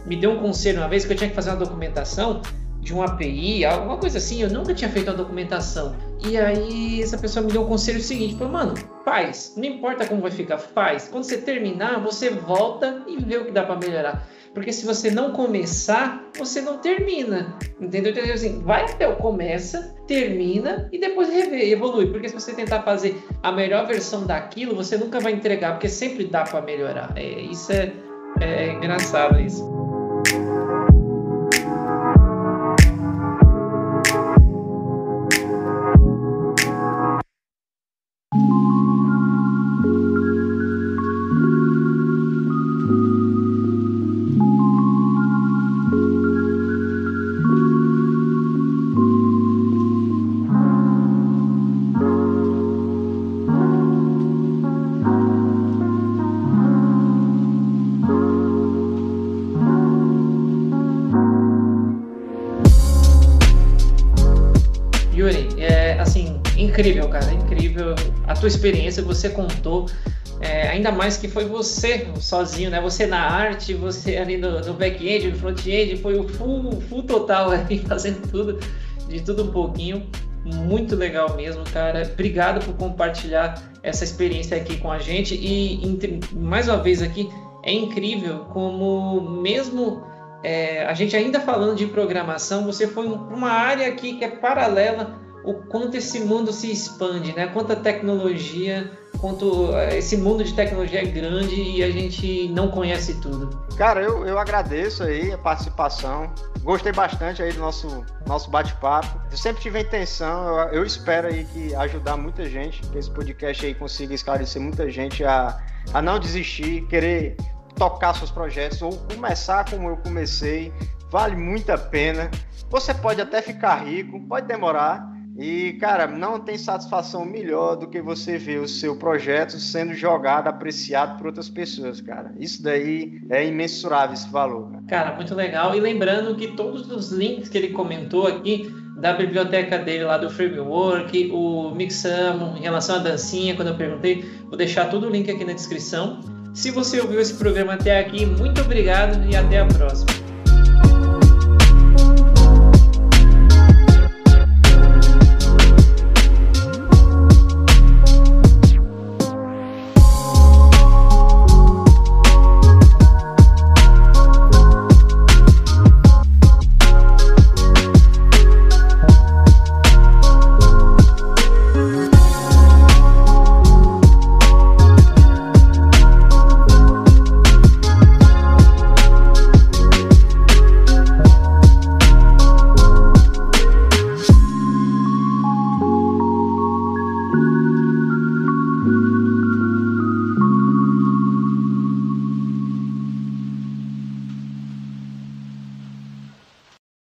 A: me deu um conselho uma vez que eu tinha que fazer uma documentação de um API, alguma coisa assim, eu nunca tinha feito a documentação. E aí essa pessoa me deu um conselho seguinte, falou, mano, faz, não importa como vai ficar, faz. Quando você terminar, você volta e vê o que dá para melhorar. Porque se você não começar, você não termina, entendeu? Então, assim, vai até o começa, termina e depois revê, evolui. Porque se você tentar fazer a melhor versão daquilo, você nunca vai entregar, porque sempre dá para melhorar. Isso é engraçado, isso. Incrível, cara, incrível a tua experiência que você contou, ainda mais que foi você sozinho, né? Você na arte, você ali no back-end, no front-end, foi o full total aí, fazendo tudo, de tudo um pouquinho. Muito legal mesmo, cara. Obrigado por compartilhar essa experiência aqui com a gente e mais uma vez aqui, é incrível como mesmo a gente ainda falando de programação, você foi uma área aqui que é paralela, o quanto esse mundo se expande, né? Quanta tecnologia, quanto esse mundo de tecnologia é grande e a gente não conhece tudo.
B: Cara, eu agradeço aí a participação. Gostei bastante aí do nosso bate-papo. Eu sempre tive a intenção, eu espero aí que ajudar muita gente, que esse podcast aí consiga esclarecer muita gente a não desistir, querer tocar seus projetos ou começar como eu comecei. Vale muito a pena. Você pode até ficar rico, pode demorar. E, cara, não tem satisfação melhor do que você ver o seu projeto sendo jogado, apreciado por outras pessoas, cara. Isso daí é imensurável, esse valor, cara.
A: Cara, muito legal. E lembrando que todos os links que ele comentou aqui, da biblioteca dele lá do Framework, o Mixamo, em relação à dancinha, quando eu perguntei, vou deixar todo o link aqui na descrição. Se você ouviu esse programa até aqui, muito obrigado e até a próxima.